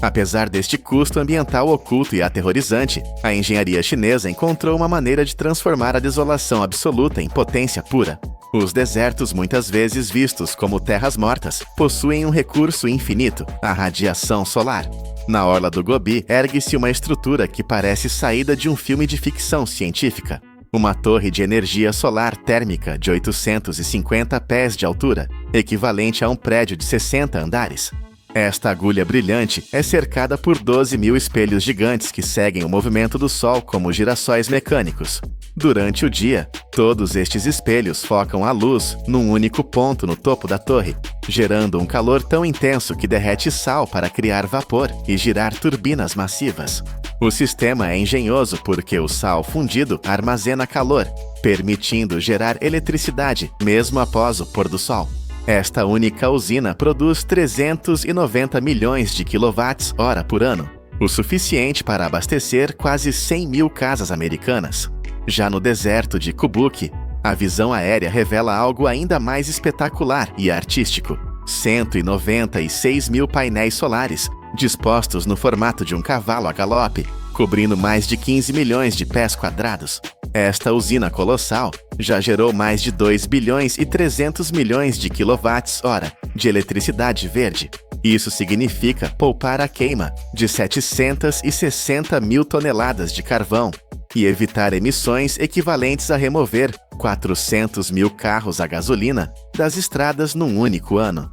Apesar deste custo ambiental oculto e aterrorizante, a engenharia chinesa encontrou uma maneira de transformar a desolação absoluta em potência pura. Os desertos, muitas vezes vistos como terras mortas, possuem um recurso infinito, a radiação solar. Na orla do Gobi ergue-se uma estrutura que parece saída de um filme de ficção científica. Uma torre de energia solar térmica de 850 pés de altura, equivalente a um prédio de 60 andares. Esta agulha brilhante é cercada por 12.000 espelhos gigantes que seguem o movimento do Sol como girassóis mecânicos. Durante o dia, todos estes espelhos focam a luz num único ponto no topo da torre, gerando um calor tão intenso que derrete sal para criar vapor e girar turbinas massivas. O sistema é engenhoso porque o sal fundido armazena calor, permitindo gerar eletricidade mesmo após o pôr do sol. Esta única usina produz 390 milhões de kWh por ano, o suficiente para abastecer quase 100.000 casas americanas. Já no deserto de Kubuki, a visão aérea revela algo ainda mais espetacular e artístico. 196.000 painéis solares, dispostos no formato de um cavalo a galope, cobrindo mais de 15 milhões de pés quadrados. Esta usina colossal já gerou mais de 2 bilhões e 300 milhões de kWh de eletricidade verde. Isso significa poupar a queima de 760 mil toneladas de carvão e evitar emissões equivalentes a remover 400 mil carros a gasolina das estradas num único ano.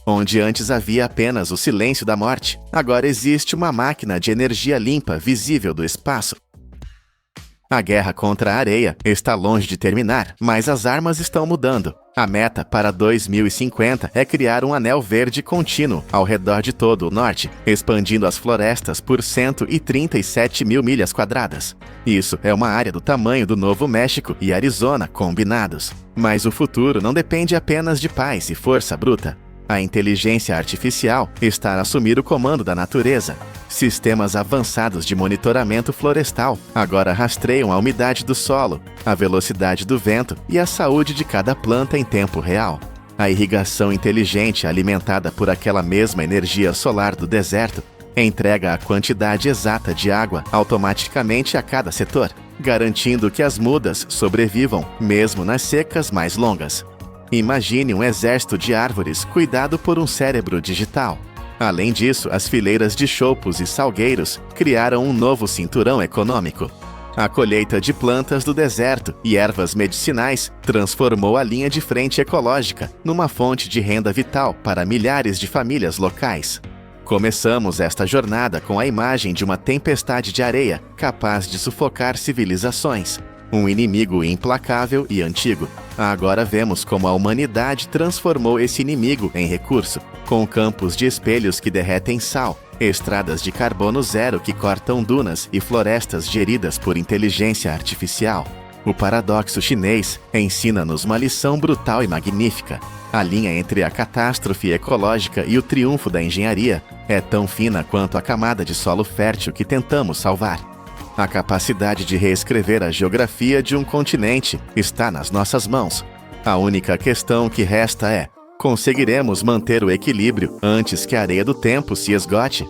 Onde antes havia apenas o silêncio da morte, agora existe uma máquina de energia limpa visível do espaço. A guerra contra a areia está longe de terminar, mas as armas estão mudando. A meta para 2050 é criar um anel verde contínuo ao redor de todo o norte, expandindo as florestas por 137 mil milhas quadradas. Isso é uma área do tamanho do Novo México e Arizona combinados. Mas o futuro não depende apenas de paz e força bruta. A inteligência artificial está a assumir o comando da natureza. Sistemas avançados de monitoramento florestal agora rastreiam a umidade do solo, a velocidade do vento e a saúde de cada planta em tempo real. A irrigação inteligente, alimentada por aquela mesma energia solar do deserto, entrega a quantidade exata de água automaticamente a cada setor, garantindo que as mudas sobrevivam mesmo nas secas mais longas. Imagine um exército de árvores cuidado por um cérebro digital. Além disso, as fileiras de choupos e salgueiros criaram um novo cinturão econômico. A colheita de plantas do deserto e ervas medicinais transformou a linha de frente ecológica numa fonte de renda vital para milhares de famílias locais. Começamos esta jornada com a imagem de uma tempestade de areia capaz de sufocar civilizações. Um inimigo implacável e antigo. Agora vemos como a humanidade transformou esse inimigo em recurso, com campos de espelhos que derretem sal, estradas de carbono zero que cortam dunas e florestas geridas por inteligência artificial. O paradoxo chinês ensina-nos uma lição brutal e magnífica. A linha entre a catástrofe ecológica e o triunfo da engenharia é tão fina quanto a camada de solo fértil que tentamos salvar. A capacidade de reescrever a geografia de um continente está nas nossas mãos. A única questão que resta é: conseguiremos manter o equilíbrio antes que a areia do tempo se esgote?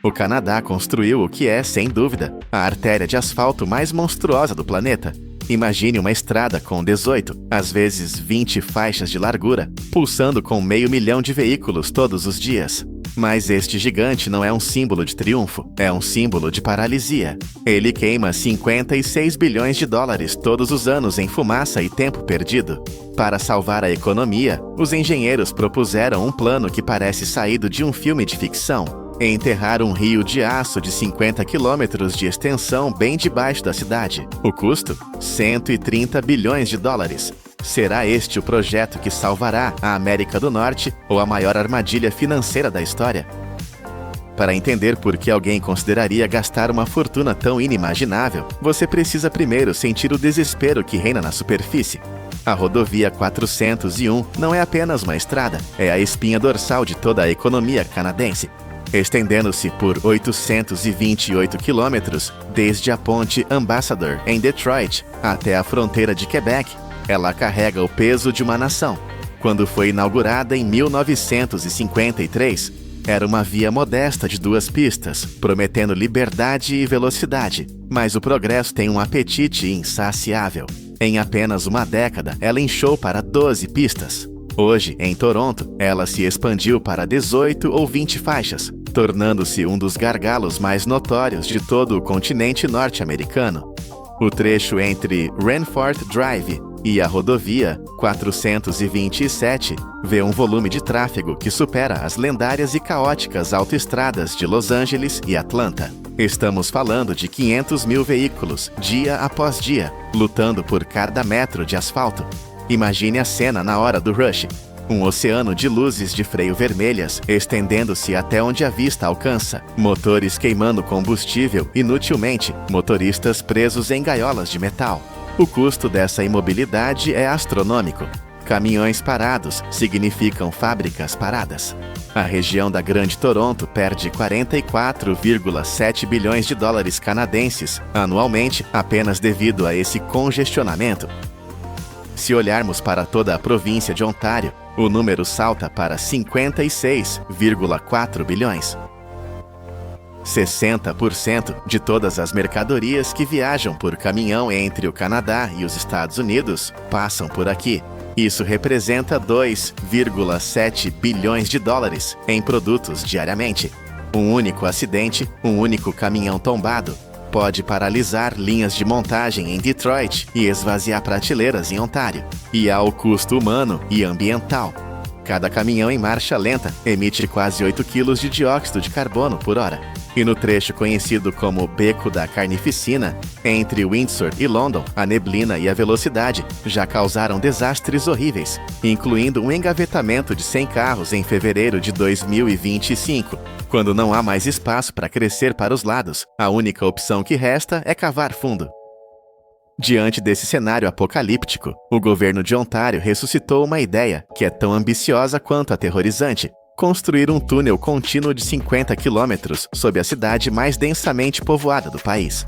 O Canadá construiu o que é, sem dúvida, a artéria de asfalto mais monstruosa do planeta. Imagine uma estrada com 18, às vezes 20 faixas de largura, pulsando com 500 mil de veículos todos os dias. Mas este gigante não é um símbolo de triunfo, é um símbolo de paralisia. Ele queima 56 bilhões de dólares todos os anos em fumaça e tempo perdido. Para salvar a economia, os engenheiros propuseram um plano que parece saído de um filme de ficção: enterrar um rio de aço de 50 quilômetros de extensão bem debaixo da cidade. O custo? 130 bilhões de dólares. Será este o projeto que salvará a América do Norte ou a maior armadilha financeira da história? Para entender por que alguém consideraria gastar uma fortuna tão inimaginável, você precisa primeiro sentir o desespero que reina na superfície. A rodovia 401 não é apenas uma estrada, é a espinha dorsal de toda a economia canadense. Estendendo-se por 828 quilômetros, desde a ponte Ambassador, em Detroit, até a fronteira de Quebec, ela carrega o peso de uma nação. Quando foi inaugurada em 1953, era uma via modesta de 2 pistas, prometendo liberdade e velocidade. Mas o progresso tem um apetite insaciável. Em apenas uma década, ela inchou para 12 pistas. Hoje, em Toronto, ela se expandiu para 18 ou 20 faixas, tornando-se um dos gargalos mais notórios de todo o continente norte-americano. O trecho entre Ranford Drive e a rodovia 427 vê um volume de tráfego que supera as lendárias e caóticas autoestradas de Los Angeles e Atlanta. Estamos falando de 500 mil veículos, dia após dia, lutando por cada metro de asfalto. Imagine a cena na hora do rush. Um oceano de luzes de freio vermelhas, estendendo-se até onde a vista alcança. Motores queimando combustível inutilmente, motoristas presos em gaiolas de metal. O custo dessa imobilidade é astronômico. Caminhões parados significam fábricas paradas. A região da Grande Toronto perde 44,7 bilhões de dólares canadenses anualmente apenas devido a esse congestionamento. Se olharmos para toda a província de Ontário, o número salta para 56,4 bilhões. 60% de todas as mercadorias que viajam por caminhão entre o Canadá e os Estados Unidos passam por aqui. Isso representa 2,7 bilhões de dólares em produtos diariamente. Um único acidente, um único caminhão tombado, pode paralisar linhas de montagem em Detroit e esvaziar prateleiras em Ontário. E há o custo humano e ambiental. Cada caminhão em marcha lenta emite quase 8 kg de dióxido de carbono por hora. E no trecho conhecido como Beco da Carnificina, entre Windsor e London, a neblina e a velocidade já causaram desastres horríveis, incluindo um engavetamento de 100 carros em fevereiro de 2025. Quando não há mais espaço para crescer para os lados, a única opção que resta é cavar fundo. Diante desse cenário apocalíptico, o governo de Ontário ressuscitou uma ideia que é tão ambiciosa quanto aterrorizante: construir um túnel contínuo de 50 quilômetros sob a cidade mais densamente povoada do país.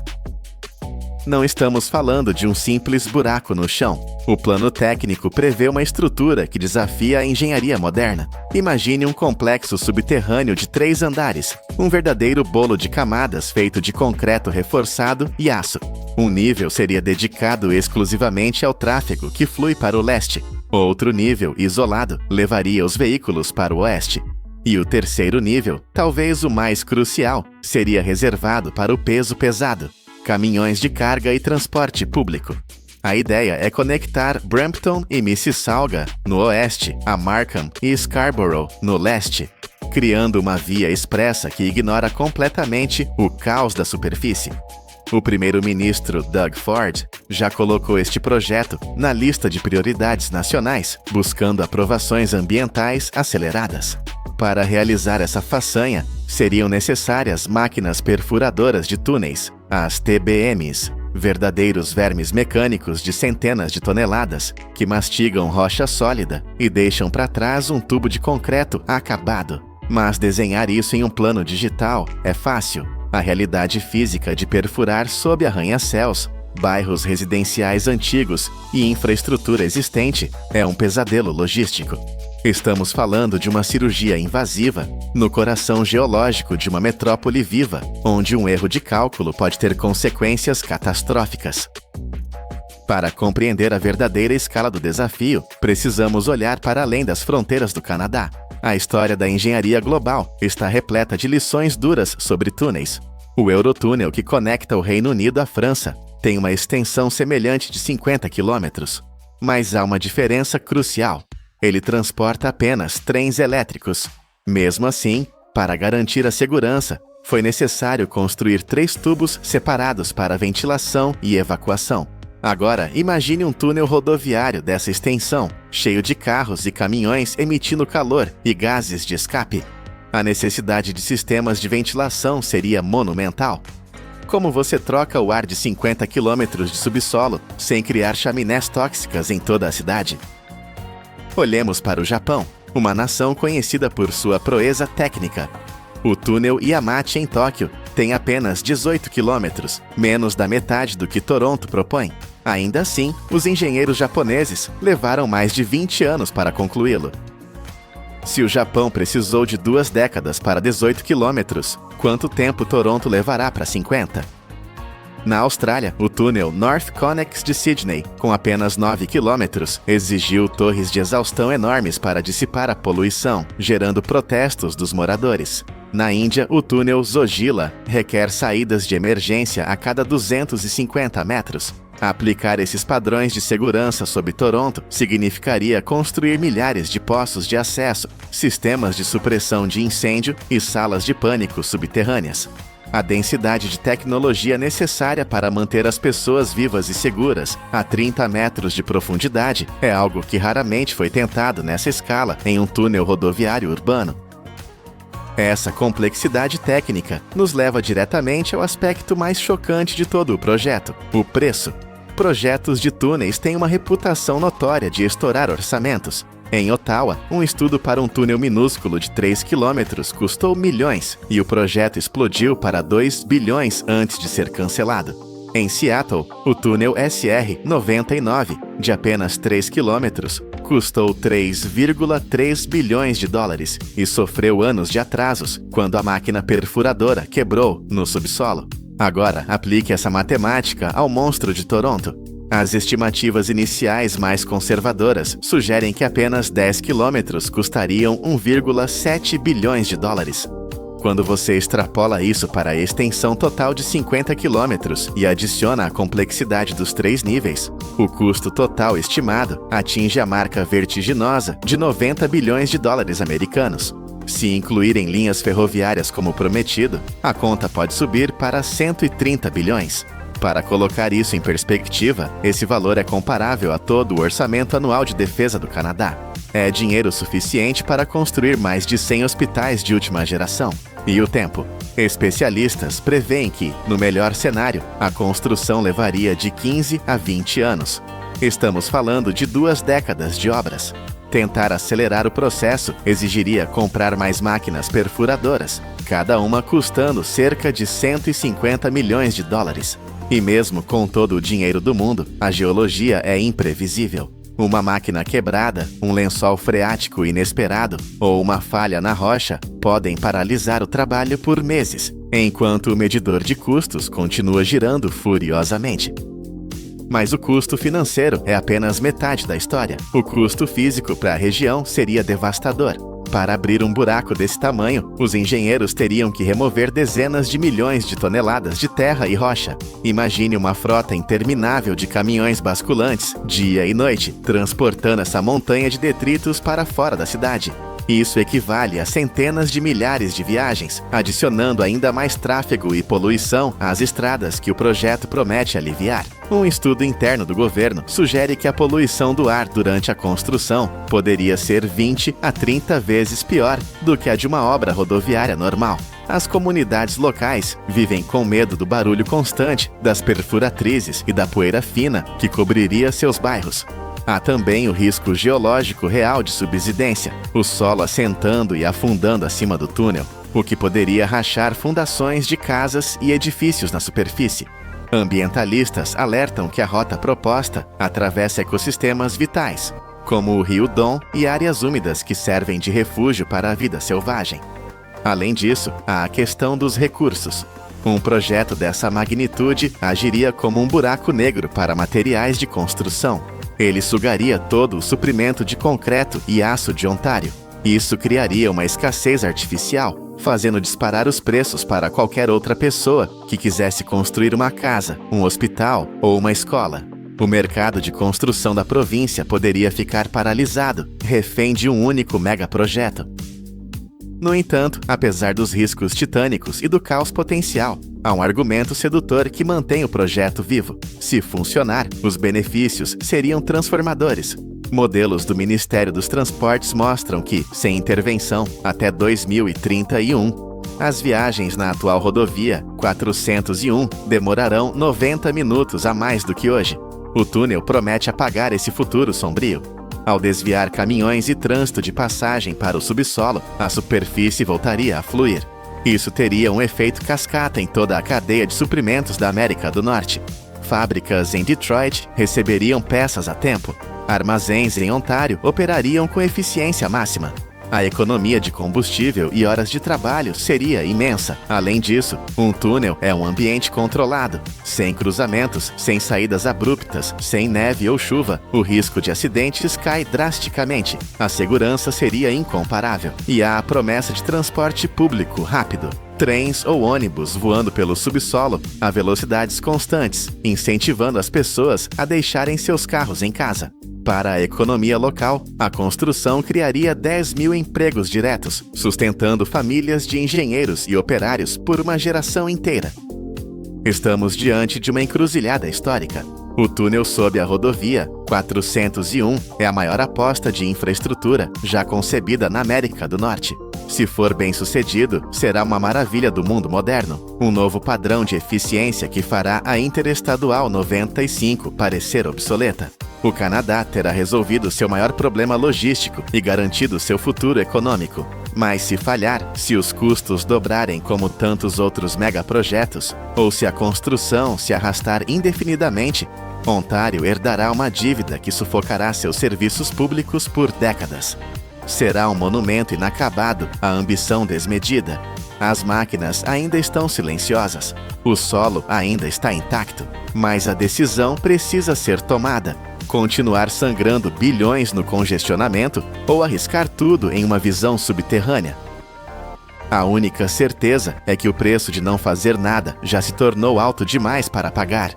Não estamos falando de um simples buraco no chão. O plano técnico prevê uma estrutura que desafia a engenharia moderna. Imagine um complexo subterrâneo de 3 andares, um verdadeiro bolo de camadas feito de concreto reforçado e aço. Um nível seria dedicado exclusivamente ao tráfego que flui para o leste. Outro nível, isolado, levaria os veículos para o oeste. E o terceiro nível, talvez o mais crucial, seria reservado para o peso pesado, caminhões de carga e transporte público. A ideia é conectar Brampton e Mississauga, no oeste, a Markham e Scarborough, no leste, criando uma via expressa que ignora completamente o caos da superfície. O primeiro-ministro Doug Ford já colocou este projeto na lista de prioridades nacionais, buscando aprovações ambientais aceleradas. Para realizar essa façanha, seriam necessárias máquinas perfuradoras de túneis, as TBMs, verdadeiros vermes mecânicos de centenas de toneladas que mastigam rocha sólida e deixam para trás um tubo de concreto acabado. Mas desenhar isso em um plano digital é fácil. A realidade física de perfurar sob arranha-céus, bairros residenciais antigos e infraestrutura existente é um pesadelo logístico. Estamos falando de uma cirurgia invasiva no coração geológico de uma metrópole viva, onde um erro de cálculo pode ter consequências catastróficas. Para compreender a verdadeira escala do desafio, precisamos olhar para além das fronteiras do Canadá. A história da engenharia global está repleta de lições duras sobre túneis. O Eurotúnel, que conecta o Reino Unido à França, tem uma extensão semelhante de 50 quilômetros. Mas há uma diferença crucial. Ele transporta apenas trens elétricos. Mesmo assim, para garantir a segurança, foi necessário construir 3 tubos separados para ventilação e evacuação. Agora, imagine um túnel rodoviário dessa extensão, cheio de carros e caminhões emitindo calor e gases de escape. A necessidade de sistemas de ventilação seria monumental. Como você troca o ar de 50 km de subsolo sem criar chaminés tóxicas em toda a cidade? Olhemos para o Japão, uma nação conhecida por sua proeza técnica. O túnel Yamachi em Tóquio tem apenas 18 quilômetros, menos da metade do que Toronto propõe. Ainda assim, os engenheiros japoneses levaram mais de 20 anos para concluí-lo. Se o Japão precisou de 2 décadas para 18 quilômetros, quanto tempo Toronto levará para 50? Na Austrália, o túnel North Connex de Sydney, com apenas 9 quilômetros, exigiu torres de exaustão enormes para dissipar a poluição, gerando protestos dos moradores. Na Índia, o túnel Zojila requer saídas de emergência a cada 250 metros. Aplicar esses padrões de segurança sobre Toronto significaria construir milhares de poços de acesso, sistemas de supressão de incêndio e salas de pânico subterrâneas. A densidade de tecnologia necessária para manter as pessoas vivas e seguras a 30 metros de profundidade é algo que raramente foi tentado nessa escala em um túnel rodoviário urbano. Essa complexidade técnica nos leva diretamente ao aspecto mais chocante de todo o projeto: o preço. Projetos de túneis têm uma reputação notória de estourar orçamentos. Em Ottawa, um estudo para um túnel minúsculo de 3 quilômetros custou milhões e o projeto explodiu para 2 bilhões antes de ser cancelado. Em Seattle, o túnel SR-99, de apenas 3 quilômetros, custou 3,3 bilhões de dólares e sofreu anos de atrasos quando a máquina perfuradora quebrou no subsolo. Agora, aplique essa matemática ao monstro de Toronto. As estimativas iniciais mais conservadoras sugerem que apenas 10 quilômetros custariam 1,7 bilhões de dólares. Quando você extrapola isso para a extensão total de 50 quilômetros e adiciona a complexidade dos 3 níveis, o custo total estimado atinge a marca vertiginosa de 90 bilhões de dólares americanos. Se incluírem linhas ferroviárias como prometido, a conta pode subir para 130 bilhões. Para colocar isso em perspectiva, esse valor é comparável a todo o orçamento anual de defesa do Canadá. É dinheiro suficiente para construir mais de 100 hospitais de última geração. E o tempo? Especialistas preveem que, no melhor cenário, a construção levaria de 15 a 20 anos. Estamos falando de 2 décadas de obras. Tentar acelerar o processo exigiria comprar mais máquinas perfuradoras, cada uma custando cerca de 150 milhões de dólares. E mesmo com todo o dinheiro do mundo, a geologia é imprevisível. Uma máquina quebrada, um lençol freático inesperado ou uma falha na rocha podem paralisar o trabalho por meses, enquanto o medidor de custos continua girando furiosamente. Mas o custo financeiro é apenas metade da história. O custo físico para a região seria devastador. Para abrir um buraco desse tamanho, os engenheiros teriam que remover dezenas de milhões de toneladas de terra e rocha. Imagine uma frota interminável de caminhões basculantes, dia e noite, transportando essa montanha de detritos para fora da cidade. Isso equivale a centenas de milhares de viagens, adicionando ainda mais tráfego e poluição às estradas que o projeto promete aliviar. Um estudo interno do governo sugere que a poluição do ar durante a construção poderia ser 20 a 30 vezes pior do que a de uma obra rodoviária normal. As comunidades locais vivem com medo do barulho constante, das perfuratrizes e da poeira fina que cobriria seus bairros. Há também o risco geológico real de subsidência, o solo assentando e afundando acima do túnel, o que poderia rachar fundações de casas e edifícios na superfície. Ambientalistas alertam que a rota proposta atravessa ecossistemas vitais, como o rio Don e áreas úmidas que servem de refúgio para a vida selvagem. Além disso, há a questão dos recursos. Um projeto dessa magnitude agiria como um buraco negro para materiais de construção. Ele sugaria todo o suprimento de concreto e aço de Ontário. Isso criaria uma escassez artificial, fazendo disparar os preços para qualquer outra pessoa que quisesse construir uma casa, um hospital ou uma escola. O mercado de construção da província poderia ficar paralisado, refém de um único megaprojeto. No entanto, apesar dos riscos titânicos e do caos potencial, há um argumento sedutor que mantém o projeto vivo. Se funcionar, os benefícios seriam transformadores. Modelos do Ministério dos Transportes mostram que, sem intervenção, até 2031, as viagens na atual rodovia 401 demorarão 90 minutos a mais do que hoje. O túnel promete apagar esse futuro sombrio. Ao desviar caminhões e trânsito de passagem para o subsolo, a superfície voltaria a fluir. Isso teria um efeito cascata em toda a cadeia de suprimentos da América do Norte. Fábricas em Detroit receberiam peças a tempo. Armazéns em Ontário operariam com eficiência máxima. A economia de combustível e horas de trabalho seria imensa. Além disso, um túnel é um ambiente controlado. Sem cruzamentos, sem saídas abruptas, sem neve ou chuva, o risco de acidentes cai drasticamente. A segurança seria incomparável. E há a promessa de transporte público rápido. Trens ou ônibus voando pelo subsolo a velocidades constantes, incentivando as pessoas a deixarem seus carros em casa. Para a economia local, a construção criaria 10 mil empregos diretos, sustentando famílias de engenheiros e operários por uma geração inteira. Estamos diante de uma encruzilhada histórica. O túnel sob a rodovia 401 é a maior aposta de infraestrutura já concebida na América do Norte. Se for bem-sucedido, será uma maravilha do mundo moderno, um novo padrão de eficiência que fará a Interestadual 95 parecer obsoleta. O Canadá terá resolvido seu maior problema logístico e garantido seu futuro econômico. Mas se falhar, se os custos dobrarem como tantos outros megaprojetos, ou se a construção se arrastar indefinidamente, Ontário herdará uma dívida que sufocará seus serviços públicos por décadas. Será um monumento inacabado à ambição desmedida. As máquinas ainda estão silenciosas. O solo ainda está intacto. Mas a decisão precisa ser tomada. Continuar sangrando bilhões no congestionamento ou arriscar tudo em uma visão subterrânea? A única certeza é que o preço de não fazer nada já se tornou alto demais para pagar.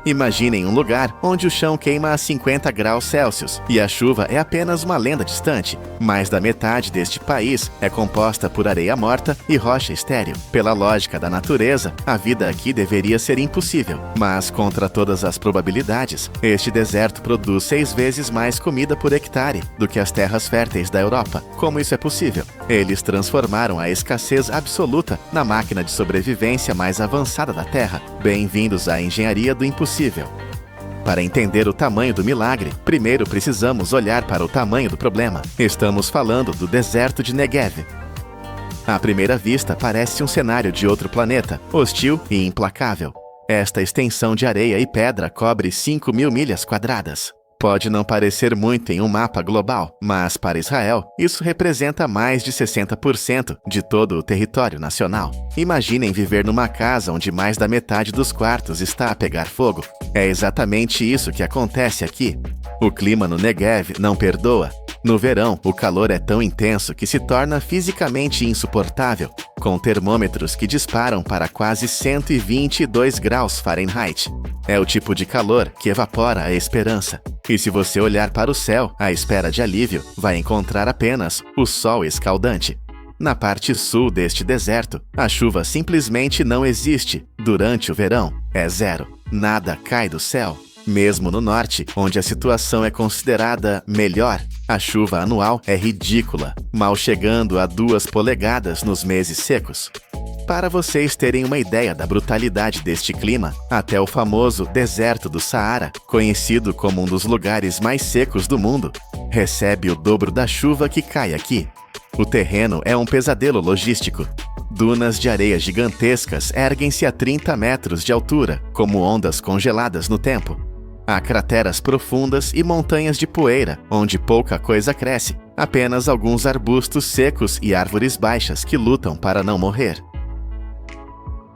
Imaginem um lugar onde o chão queima a 50 graus Celsius e a chuva é apenas uma lenda distante. Mais da metade deste país é composta por areia morta e rocha estéril. Pela lógica da natureza, a vida aqui deveria ser impossível. Mas, contra todas as probabilidades, este deserto produz 6 vezes mais comida por hectare do que as terras férteis da Europa. Como isso é possível? Eles transformaram a escassez absoluta na máquina de sobrevivência mais avançada da Terra. Bem-vindos à engenharia do impossível. Para entender o tamanho do milagre, primeiro precisamos olhar para o tamanho do problema. Estamos falando do deserto de Negev. À primeira vista, parece um cenário de outro planeta, hostil e implacável. Esta extensão de areia e pedra cobre 5.000 milhas quadradas. Pode não parecer muito em um mapa global, mas para Israel, isso representa mais de 60% de todo o território nacional. Imaginem viver numa casa onde mais da metade dos quartos está a pegar fogo. É exatamente isso que acontece aqui. O clima no Negev não perdoa. No verão, o calor é tão intenso que se torna fisicamente insuportável, com termômetros que disparam para quase 122 graus Fahrenheit. É o tipo de calor que evapora a esperança. E se você olhar para o céu, à espera de alívio, vai encontrar apenas o sol escaldante. Na parte sul deste deserto, a chuva simplesmente não existe. Durante o verão, é zero. Nada cai do céu. Mesmo no norte, onde a situação é considerada melhor, a chuva anual é ridícula, mal chegando a 2 polegadas nos meses secos. Para vocês terem uma ideia da brutalidade deste clima, até o famoso deserto do Saara, conhecido como um dos lugares mais secos do mundo, recebe o dobro da chuva que cai aqui. O terreno é um pesadelo logístico. Dunas de areia gigantescas erguem-se a 30 metros de altura, como ondas congeladas no tempo. Há crateras profundas e montanhas de poeira, onde pouca coisa cresce, apenas alguns arbustos secos e árvores baixas que lutam para não morrer.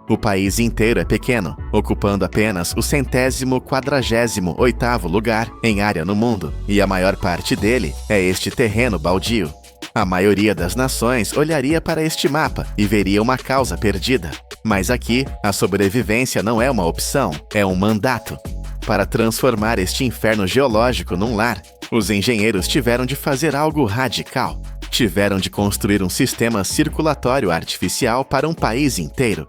O país inteiro é pequeno, ocupando apenas o 148º lugar em área no mundo, e a maior parte dele é este terreno baldio. A maioria das nações olharia para este mapa e veria uma causa perdida. Mas aqui, a sobrevivência não é uma opção, é um mandato. Para transformar este inferno geológico num lar, os engenheiros tiveram de fazer algo radical. Tiveram de construir um sistema circulatório artificial para um país inteiro.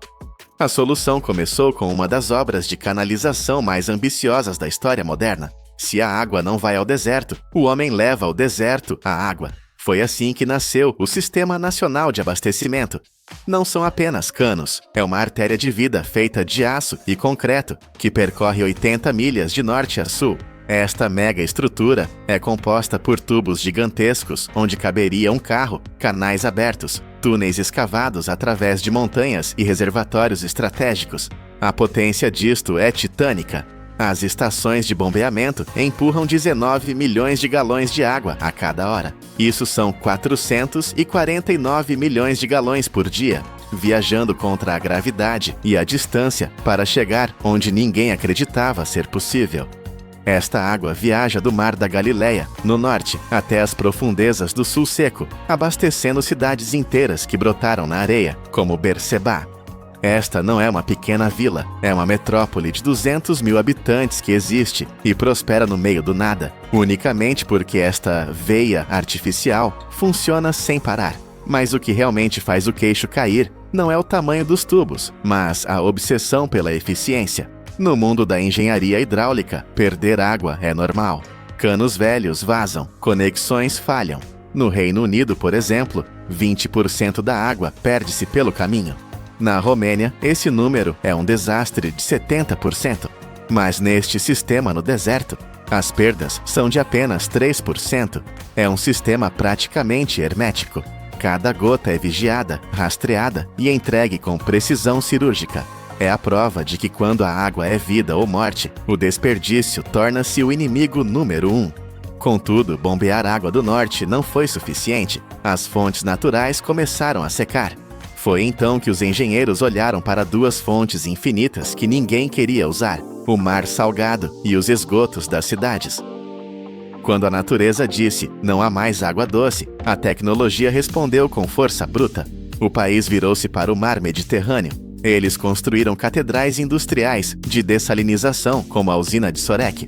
A solução começou com uma das obras de canalização mais ambiciosas da história moderna. Se a água não vai ao deserto, o homem leva ao deserto a água. Foi assim que nasceu o Sistema Nacional de Abastecimento. Não são apenas canos, é uma artéria de vida feita de aço e concreto, que percorre 80 milhas de norte a sul. Esta mega estrutura é composta por tubos gigantescos, onde caberia um carro, canais abertos, túneis escavados através de montanhas e reservatórios estratégicos. A potência disto é titânica. As estações de bombeamento empurram 19 milhões de galões de água a cada hora. Isso são 449 milhões de galões por dia, viajando contra a gravidade e a distância para chegar onde ninguém acreditava ser possível. Esta água viaja do Mar da Galileia, no norte, até as profundezas do Sul Seco, abastecendo cidades inteiras que brotaram na areia, como Berseba. Esta não é uma pequena vila, é uma metrópole de 200 mil habitantes que existe e prospera no meio do nada, unicamente porque esta veia artificial funciona sem parar. Mas o que realmente faz o queixo cair não é o tamanho dos tubos, mas a obsessão pela eficiência. No mundo da engenharia hidráulica, perder água é normal. Canos velhos vazam, conexões falham. No Reino Unido, por exemplo, 20% da água perde-se pelo caminho. Na Romênia, esse número é um desastre de 70%. Mas neste sistema no deserto, as perdas são de apenas 3%. É um sistema praticamente hermético. Cada gota é vigiada, rastreada e entregue com precisão cirúrgica. É a prova de que quando a água é vida ou morte, o desperdício torna-se o inimigo número 1. Contudo, bombear água do norte não foi suficiente. As fontes naturais começaram a secar. Foi então que os engenheiros olharam para 2 fontes infinitas que ninguém queria usar: o mar salgado e os esgotos das cidades. Quando a natureza disse, não há mais água doce, a tecnologia respondeu com força bruta. O país virou-se para o mar Mediterrâneo. Eles construíram catedrais industriais de dessalinização, como a usina de Sorek.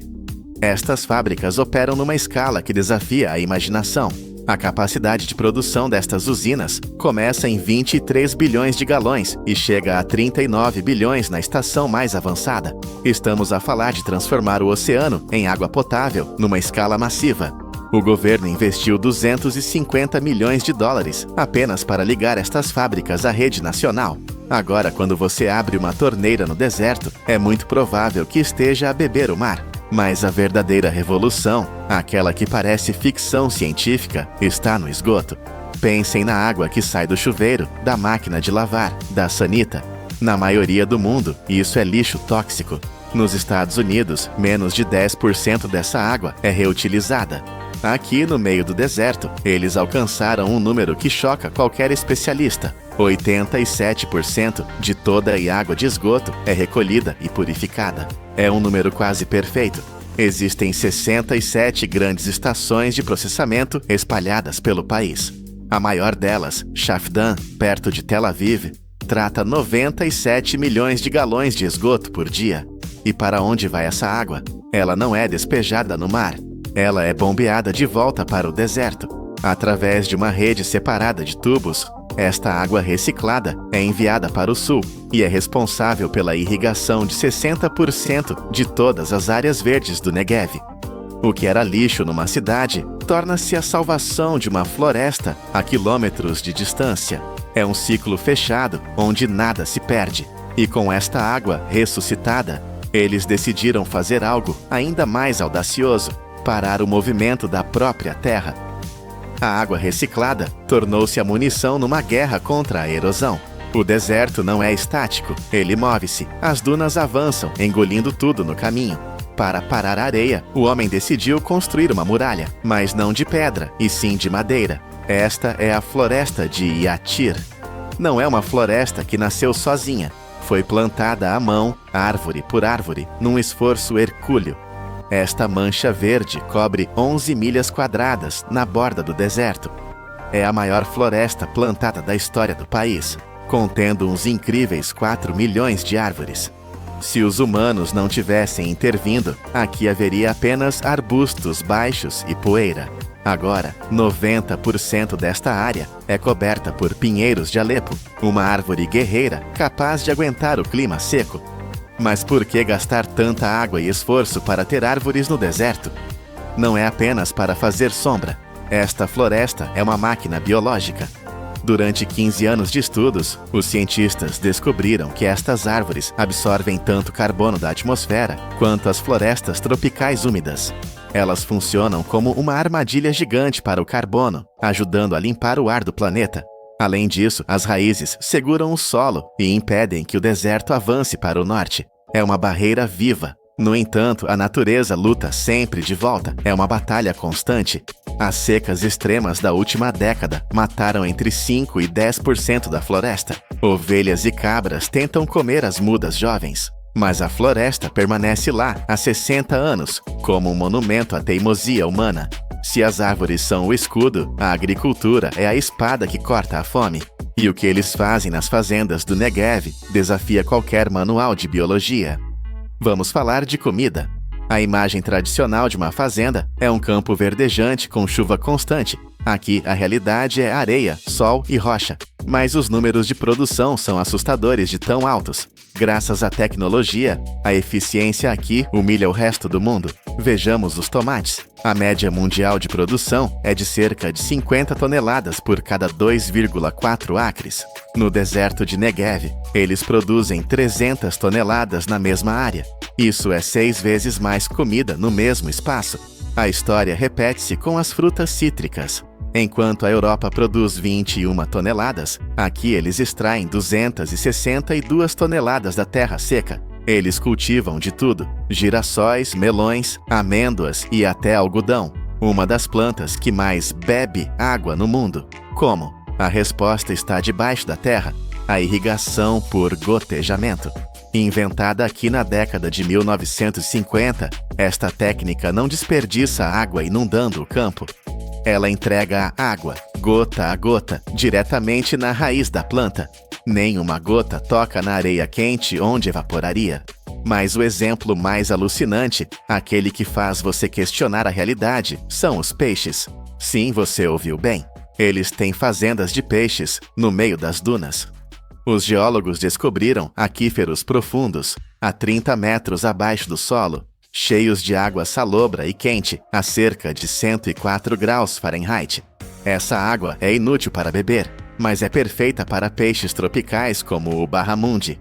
Estas fábricas operam numa escala que desafia a imaginação. A capacidade de produção destas usinas começa em 23 bilhões de galões e chega a 39 bilhões na estação mais avançada. Estamos a falar de transformar o oceano em água potável numa escala massiva. O governo investiu 250 milhões de dólares apenas para ligar estas fábricas à rede nacional. Agora, quando você abre uma torneira no deserto, é muito provável que esteja a beber o mar. Mas a verdadeira revolução, aquela que parece ficção científica, está no esgoto. Pensem na água que sai do chuveiro, da máquina de lavar, da sanita. Na maioria do mundo, isso é lixo tóxico. Nos Estados Unidos, menos de 10% dessa água é reutilizada. Aqui, no meio do deserto, eles alcançaram um número que choca qualquer especialista. 87% de toda a água de esgoto é recolhida e purificada. É um número quase perfeito. Existem 67 grandes estações de processamento espalhadas pelo país. A maior delas, Shafdan, perto de Tel Aviv, trata 97 milhões de galões de esgoto por dia. E para onde vai essa água? Ela não é despejada no mar. Ela é bombeada de volta para o deserto. Através de uma rede separada de tubos, esta água reciclada é enviada para o sul e é responsável pela irrigação de 60% de todas as áreas verdes do Negev. O que era lixo numa cidade torna-se a salvação de uma floresta a quilômetros de distância. É um ciclo fechado onde nada se perde. E com esta água ressuscitada, eles decidiram fazer algo ainda mais audacioso: parar o movimento da própria terra. A água reciclada tornou-se a munição numa guerra contra a erosão. O deserto não é estático, ele move-se. As dunas avançam, engolindo tudo no caminho. Para parar a areia, o homem decidiu construir uma muralha, mas não de pedra, e sim de madeira. Esta é a floresta de Yatir. Não é uma floresta que nasceu sozinha. Foi plantada à mão, árvore por árvore, num esforço hercúleo. Esta mancha verde cobre 11 milhas quadradas na borda do deserto. É a maior floresta plantada da história do país, contendo uns incríveis 4 milhões de árvores. Se os humanos não tivessem intervindo, aqui haveria apenas arbustos baixos e poeira. Agora, 90% desta área é coberta por pinheiros de Alepo, uma árvore guerreira capaz de aguentar o clima seco. Mas por que gastar tanta água e esforço para ter árvores no deserto? Não é apenas para fazer sombra. Esta floresta é uma máquina biológica. Durante 15 anos de estudos, os cientistas descobriram que estas árvores absorvem tanto carbono da atmosfera quanto as florestas tropicais úmidas. Elas funcionam como uma armadilha gigante para o carbono, ajudando a limpar o ar do planeta. Além disso, as raízes seguram o solo e impedem que o deserto avance para o norte. É uma barreira viva. No entanto, a natureza luta sempre de volta. É uma batalha constante. As secas extremas da última década mataram entre 5% e 10% da floresta. Ovelhas e cabras tentam comer as mudas jovens. Mas a floresta permanece lá há 60 anos, como um monumento à teimosia humana. Se as árvores são o escudo, a agricultura é a espada que corta a fome. E o que eles fazem nas fazendas do Negev desafia qualquer manual de biologia. Vamos falar de comida. A imagem tradicional de uma fazenda é um campo verdejante com chuva constante. Aqui, a realidade é areia, sol e rocha. Mas os números de produção são assustadores de tão altos. Graças à tecnologia, a eficiência aqui humilha o resto do mundo. Vejamos os tomates. A média mundial de produção é de cerca de 50 toneladas por cada 2,4 acres. No deserto de Negev, eles produzem 300 toneladas na mesma área. Isso é 6 vezes mais comida no mesmo espaço. A história repete-se com as frutas cítricas. Enquanto a Europa produz 21 toneladas, aqui eles extraem 262 toneladas da terra seca. Eles cultivam de tudo: girassóis, melões, amêndoas e até algodão, uma das plantas que mais bebe água no mundo. Como? A resposta está debaixo da terra: a irrigação por gotejamento. Inventada aqui na década de 1950, esta técnica não desperdiça água inundando o campo. Ela entrega a água, gota a gota, diretamente na raiz da planta. Nenhuma gota toca na areia quente onde evaporaria. Mas o exemplo mais alucinante, aquele que faz você questionar a realidade, são os peixes. Sim, você ouviu bem. Eles têm fazendas de peixes no meio das dunas. Os geólogos descobriram aquíferos profundos, a 30 metros abaixo do solo, cheios de água salobra e quente, a cerca de 104 graus Fahrenheit. Essa água é inútil para beber, mas é perfeita para peixes tropicais como o barramundi.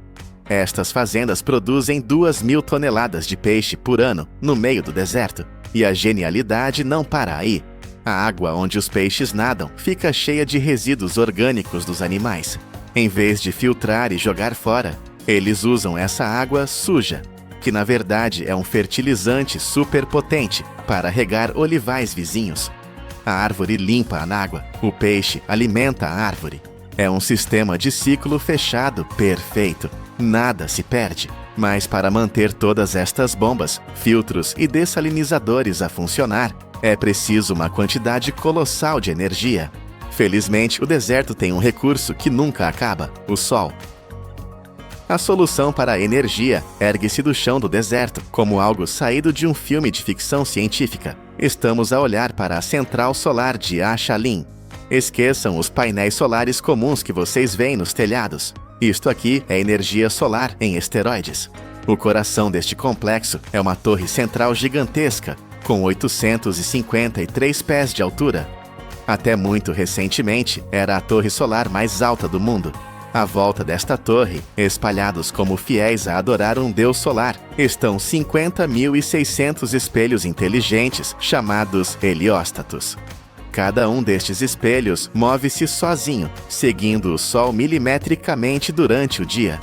Estas fazendas produzem 2.000 toneladas de peixe por ano no meio do deserto. E a genialidade não para aí. A água onde os peixes nadam fica cheia de resíduos orgânicos dos animais. Em vez de filtrar e jogar fora, eles usam essa água suja, que na verdade é um fertilizante superpotente para regar olivais vizinhos. A árvore limpa a água, o peixe alimenta a árvore. É um sistema de ciclo fechado perfeito. Nada se perde. Mas para manter todas estas bombas, filtros e dessalinizadores a funcionar, é preciso uma quantidade colossal de energia. Felizmente, o deserto tem um recurso que nunca acaba: o Sol. A solução para a energia ergue-se do chão do deserto, como algo saído de um filme de ficção científica. Estamos a olhar para a central solar de Achalim. Esqueçam os painéis solares comuns que vocês veem nos telhados. Isto aqui é energia solar em esteroides. O coração deste complexo é uma torre central gigantesca, com 853 pés de altura. Até muito recentemente, era a torre solar mais alta do mundo. À volta desta torre, espalhados como fiéis a adorar um deus solar, estão 50.600 espelhos inteligentes chamados helióstatos. Cada um destes espelhos move-se sozinho, seguindo o Sol milimetricamente durante o dia.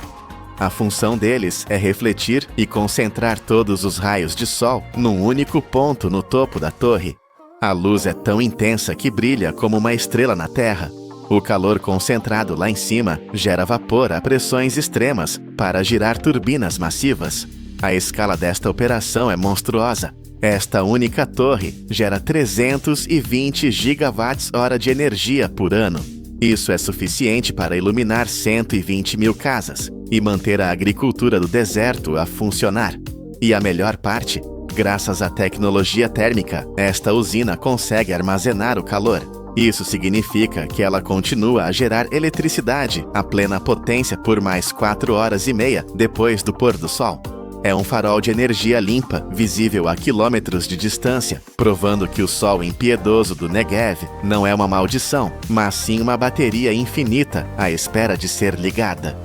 A função deles é refletir e concentrar todos os raios de Sol num único ponto no topo da torre. A luz é tão intensa que brilha como uma estrela na Terra. O calor concentrado lá em cima gera vapor a pressões extremas para girar turbinas massivas. A escala desta operação é monstruosa. Esta única torre gera 320 gigawatts-hora de energia por ano. Isso é suficiente para iluminar 120 mil casas e manter a agricultura do deserto a funcionar. E a melhor parte, graças à tecnologia térmica, esta usina consegue armazenar o calor. Isso significa que ela continua a gerar eletricidade a plena potência por mais 4 horas e meia depois do pôr do sol. É um farol de energia limpa, visível a quilômetros de distância, provando que o sol impiedoso do Negev não é uma maldição, mas sim uma bateria infinita à espera de ser ligada.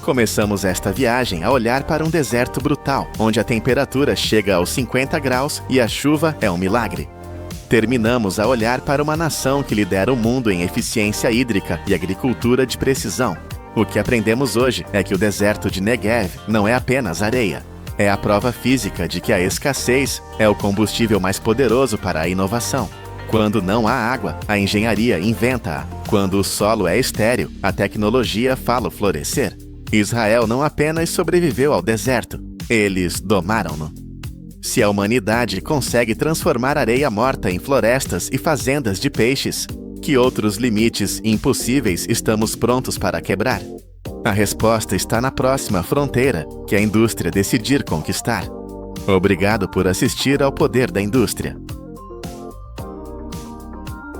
Começamos esta viagem a olhar para um deserto brutal, onde a temperatura chega aos 50 graus e a chuva é um milagre. Terminamos a olhar para uma nação que lidera o mundo em eficiência hídrica e agricultura de precisão. O que aprendemos hoje é que o deserto de Negev não é apenas areia. É a prova física de que a escassez é o combustível mais poderoso para a inovação. Quando não há água, a engenharia inventa-a. Quando o solo é estéril, a tecnologia fala o florescer. Israel não apenas sobreviveu ao deserto, eles domaram-no. Se a humanidade consegue transformar areia morta em florestas e fazendas de peixes, que outros limites impossíveis estamos prontos para quebrar? A resposta está na próxima fronteira que a indústria decidir conquistar. Obrigado por assistir ao Poder da Indústria.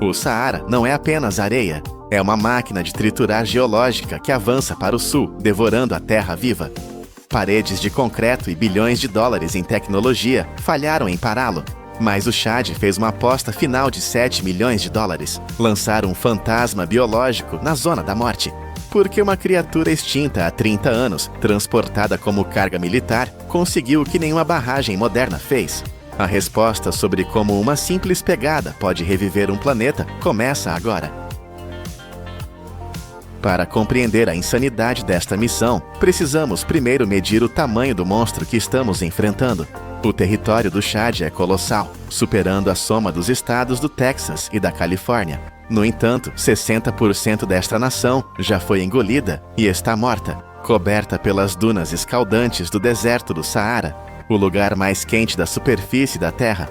O Saara não é apenas areia, é uma máquina de triturar geológica que avança para o sul, devorando a terra viva. Paredes de concreto e bilhões de dólares em tecnologia falharam em pará-lo. Mas o Chad fez uma aposta final de 7 milhões de dólares. Lançar um fantasma biológico na zona da morte. Porque uma criatura extinta há 30 anos, transportada como carga militar, conseguiu o que nenhuma barragem moderna fez. A resposta sobre como uma simples pegada pode reviver um planeta começa agora. Para compreender a insanidade desta missão, precisamos primeiro medir o tamanho do monstro que estamos enfrentando. O território do Chad é colossal, superando a soma dos estados do Texas e da Califórnia. No entanto, 60% desta nação já foi engolida e está morta, coberta pelas dunas escaldantes do deserto do Saara, o lugar mais quente da superfície da Terra.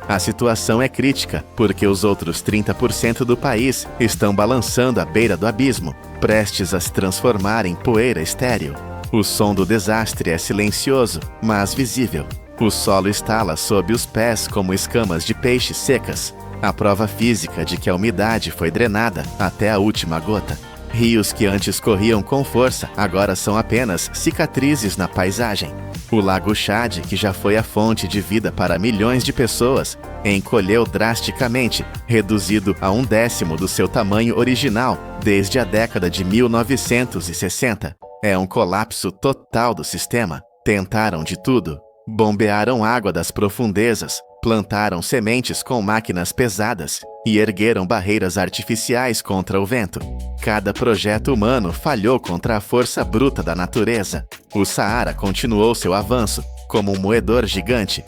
A situação é crítica, porque os outros 30% do país estão balançando à beira do abismo, prestes a se transformar em poeira estéril. O som do desastre é silencioso, mas visível. O solo estala sob os pés como escamas de peixe secas, a prova física de que a umidade foi drenada até a última gota. Rios que antes corriam com força, agora são apenas cicatrizes na paisagem. O Lago Chad, que já foi a fonte de vida para milhões de pessoas, encolheu drasticamente, reduzido a 1/10 do seu tamanho original desde a década de 1960. É um colapso total do sistema. Tentaram de tudo. Bombearam água das profundezas, plantaram sementes com máquinas pesadas e ergueram barreiras artificiais contra o vento. Cada projeto humano falhou contra a força bruta da natureza. O Saara continuou seu avanço, como um moedor gigante.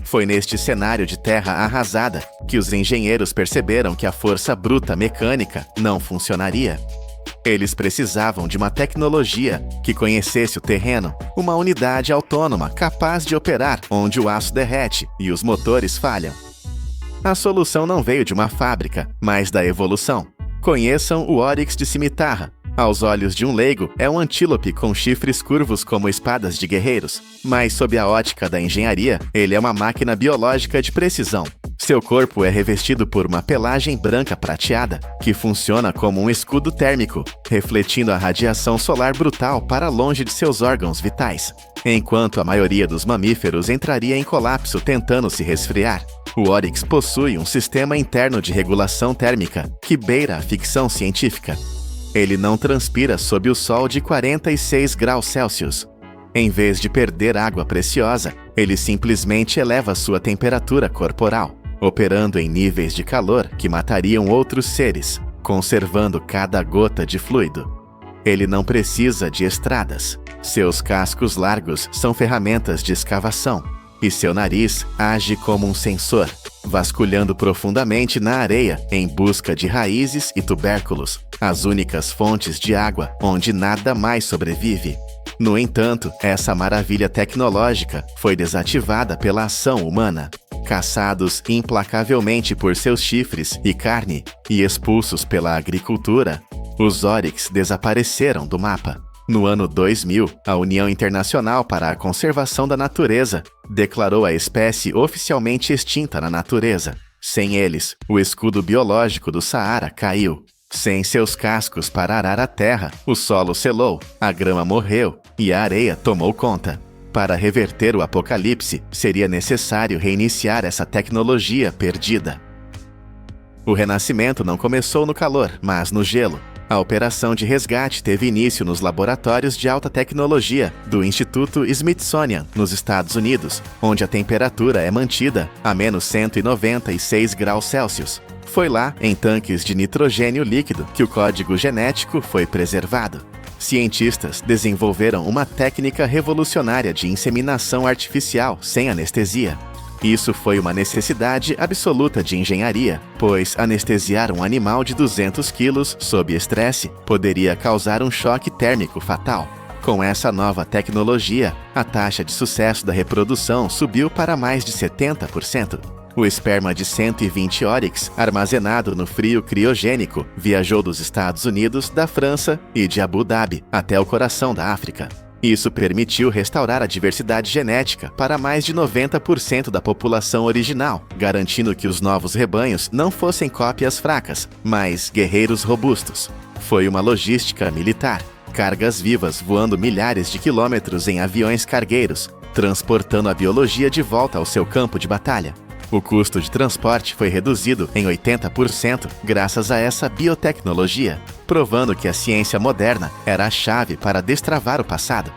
Foi neste cenário de terra arrasada que os engenheiros perceberam que a força bruta mecânica não funcionaria. Eles precisavam de uma tecnologia que conhecesse o terreno, uma unidade autônoma capaz de operar onde o aço derrete e os motores falham. A solução não veio de uma fábrica, mas da evolução. Conheçam o Oryx de cimitarra. Aos olhos de um leigo, é um antílope com chifres curvos como espadas de guerreiros, mas sob a ótica da engenharia, ele é uma máquina biológica de precisão. Seu corpo é revestido por uma pelagem branca prateada, que funciona como um escudo térmico, refletindo a radiação solar brutal para longe de seus órgãos vitais, enquanto a maioria dos mamíferos entraria em colapso tentando se resfriar. O Oryx possui um sistema interno de regulação térmica que beira a ficção científica. Ele não transpira sob o sol de 46 graus Celsius. Em vez de perder água preciosa, ele simplesmente eleva sua temperatura corporal, operando em níveis de calor que matariam outros seres, conservando cada gota de fluido. Ele não precisa de estradas. Seus cascos largos são ferramentas de escavação, e seu nariz age como um sensor, vasculhando profundamente na areia em busca de raízes e tubérculos, as únicas fontes de água onde nada mais sobrevive. No entanto, essa maravilha tecnológica foi desativada pela ação humana. Caçados implacavelmente por seus chifres e carne e expulsos pela agricultura, os Oryx desapareceram do mapa. No ano 2000, a União Internacional para a Conservação da Natureza declarou a espécie oficialmente extinta na natureza. Sem eles, o escudo biológico do Saara caiu. Sem seus cascos para arar a terra, o solo selou, a grama morreu e a areia tomou conta. Para reverter o apocalipse, seria necessário reiniciar essa tecnologia perdida. O renascimento não começou no calor, mas no gelo. A operação de resgate teve início nos laboratórios de alta tecnologia do Instituto Smithsonian, nos Estados Unidos, onde a temperatura é mantida a menos 196 graus Celsius. Foi lá, em tanques de nitrogênio líquido, que o código genético foi preservado. Cientistas desenvolveram uma técnica revolucionária de inseminação artificial sem anestesia. Isso foi uma necessidade absoluta de engenharia, pois anestesiar um animal de 200 quilos sob estresse poderia causar um choque térmico fatal. Com essa nova tecnologia, a taxa de sucesso da reprodução subiu para mais de 70%. O esperma de 120 Oryx, armazenado no frio criogênico, viajou dos Estados Unidos, da França e de Abu Dhabi até o coração da África. Isso permitiu restaurar a diversidade genética para mais de 90% da população original, garantindo que os novos rebanhos não fossem cópias fracas, mas guerreiros robustos. Foi uma logística militar, cargas vivas voando milhares de quilômetros em aviões cargueiros, transportando a biologia de volta ao seu campo de batalha. O custo de transporte foi reduzido em 80% graças a essa biotecnologia, provando que a ciência moderna era a chave para destravar o passado.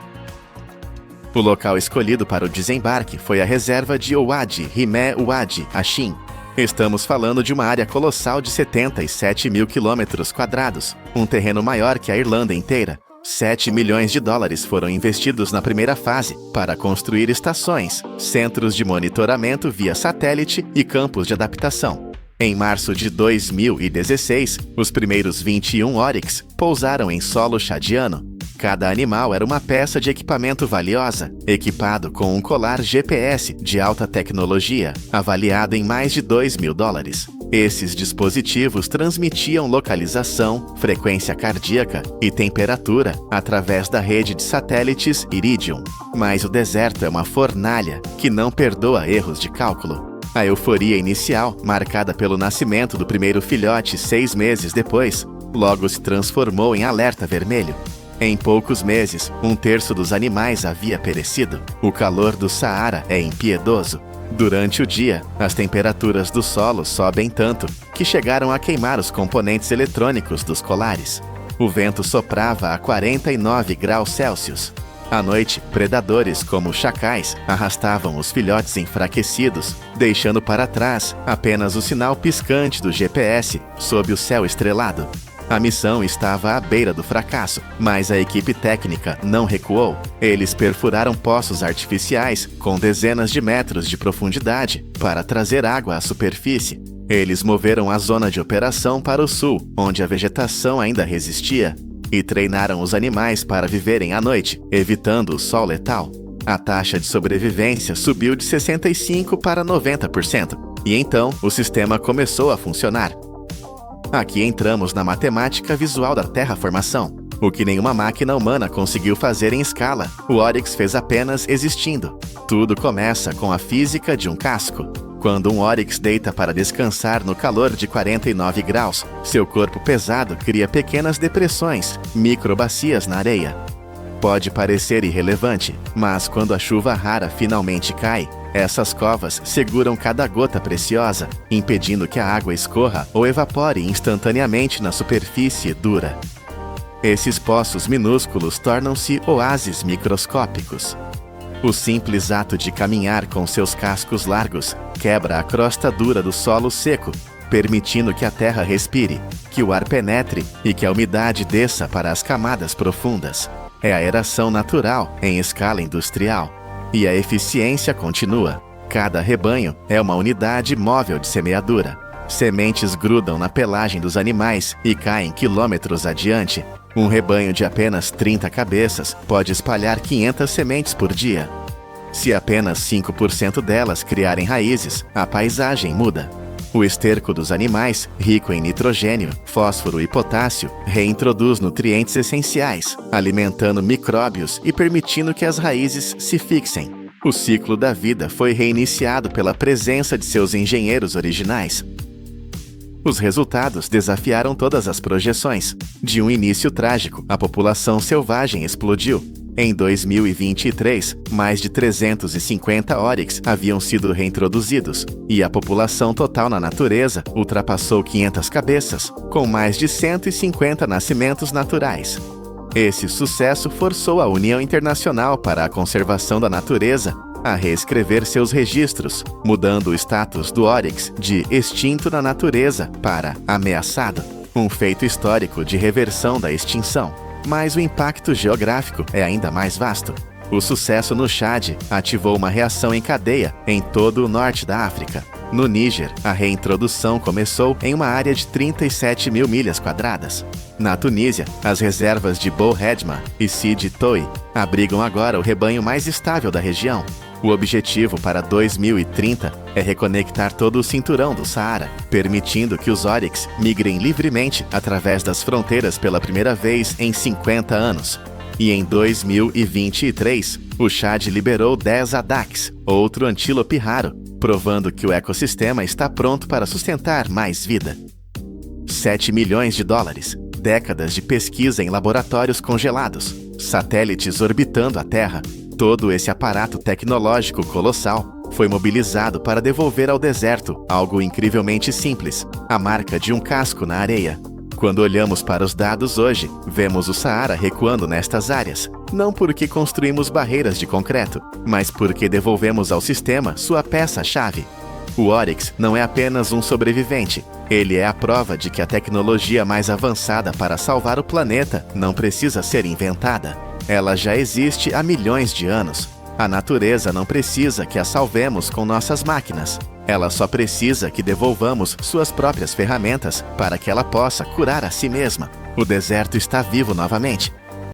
O local escolhido para o desembarque foi a reserva de Ouad Rimé Ouad Achim. Estamos falando de uma área colossal de 77 mil quilômetros quadrados, um terreno maior que a Irlanda inteira. 7 milhões de dólares foram investidos na primeira fase para construir estações, centros de monitoramento via satélite e campos de adaptação. Em março de 2016, os primeiros 21 Oryx pousaram em solo chadiano. Cada animal era uma peça de equipamento valiosa, equipado com um colar GPS de alta tecnologia, avaliado em mais de 2 mil dólares. Esses dispositivos transmitiam localização, frequência cardíaca e temperatura através da rede de satélites Iridium. Mas o deserto é uma fornalha que não perdoa erros de cálculo. A euforia inicial, marcada pelo nascimento do primeiro filhote 6 meses depois, logo se transformou em alerta vermelho. Em poucos meses, 1/3 dos animais havia perecido. O calor do Saara é impiedoso. Durante o dia, as temperaturas do solo sobem tanto que chegaram a queimar os componentes eletrônicos dos colares. O vento soprava a 49 graus Celsius. À noite, predadores como chacais arrastavam os filhotes enfraquecidos, deixando para trás apenas o sinal piscante do GPS sob o céu estrelado. A missão estava à beira do fracasso, mas a equipe técnica não recuou. Eles perfuraram poços artificiais com dezenas de metros de profundidade para trazer água à superfície. Eles moveram a zona de operação para o sul, onde a vegetação ainda resistia, e treinaram os animais para viverem à noite, evitando o sol letal. A taxa de sobrevivência subiu de 65% para 90%, e então o sistema começou a funcionar. Aqui entramos na matemática visual da terraformação. O que nenhuma máquina humana conseguiu fazer em escala, o Oryx fez apenas existindo. Tudo começa com a física de um casco. Quando um Oryx deita para descansar no calor de 49 graus, seu corpo pesado cria pequenas depressões, microbacias na areia. Pode parecer irrelevante, mas quando a chuva rara finalmente cai, essas covas seguram cada gota preciosa, impedindo que a água escorra ou evapore instantaneamente na superfície dura. Esses poços minúsculos tornam-se oásis microscópicos. O simples ato de caminhar com seus cascos largos quebra a crosta dura do solo seco, permitindo que a terra respire, que o ar penetre e que a umidade desça para as camadas profundas. É a aeração natural em escala industrial. E a eficiência continua. Cada rebanho é uma unidade móvel de semeadura. Sementes grudam na pelagem dos animais e caem quilômetros adiante. Um rebanho de apenas 30 cabeças pode espalhar 500 sementes por dia. Se apenas 5% delas criarem raízes, a paisagem muda. O esterco dos animais, rico em nitrogênio, fósforo e potássio, reintroduz nutrientes essenciais, alimentando micróbios e permitindo que as raízes se fixem. O ciclo da vida foi reiniciado pela presença de seus engenheiros originais. Os resultados desafiaram todas as projeções. De um início trágico, a população selvagem explodiu. Em 2023, mais de 350 Oryx haviam sido reintroduzidos, e a população total na natureza ultrapassou 500 cabeças, com mais de 150 nascimentos naturais. Esse sucesso forçou a União Internacional para a Conservação da Natureza a reescrever seus registros, mudando o status do Oryx de extinto na natureza para ameaçado, um feito histórico de reversão da extinção. Mas o impacto geográfico é ainda mais vasto. O sucesso no Chad ativou uma reação em cadeia em todo o norte da África. No Níger, a reintrodução começou em uma área de 37 mil milhas quadradas. Na Tunísia, as reservas de Bou Hedma e Sidi Toui abrigam agora o rebanho mais estável da região. O objetivo para 2030 é reconectar todo o cinturão do Saara, permitindo que os Oryx migrem livremente através das fronteiras pela primeira vez em 50 anos. E em 2023, o Chad liberou 10 Addax, outro antílope raro, provando que o ecossistema está pronto para sustentar mais vida. 7 milhões de dólares, décadas de pesquisa em laboratórios congelados, satélites orbitando a Terra. Todo esse aparato tecnológico colossal foi mobilizado para devolver ao deserto algo incrivelmente simples, a marca de um casco na areia. Quando olhamos para os dados hoje, vemos o Saara recuando nestas áreas, não porque construímos barreiras de concreto, mas porque devolvemos ao sistema sua peça-chave. O Oryx não é apenas um sobrevivente, ele é a prova de que a tecnologia mais avançada para salvar o planeta não precisa ser inventada. Ela já existe há milhões de anos. A natureza não precisa que a salvemos com nossas máquinas. Ela só precisa que devolvamos suas próprias ferramentas para que ela possa curar a si mesma. O deserto está vivo novamente.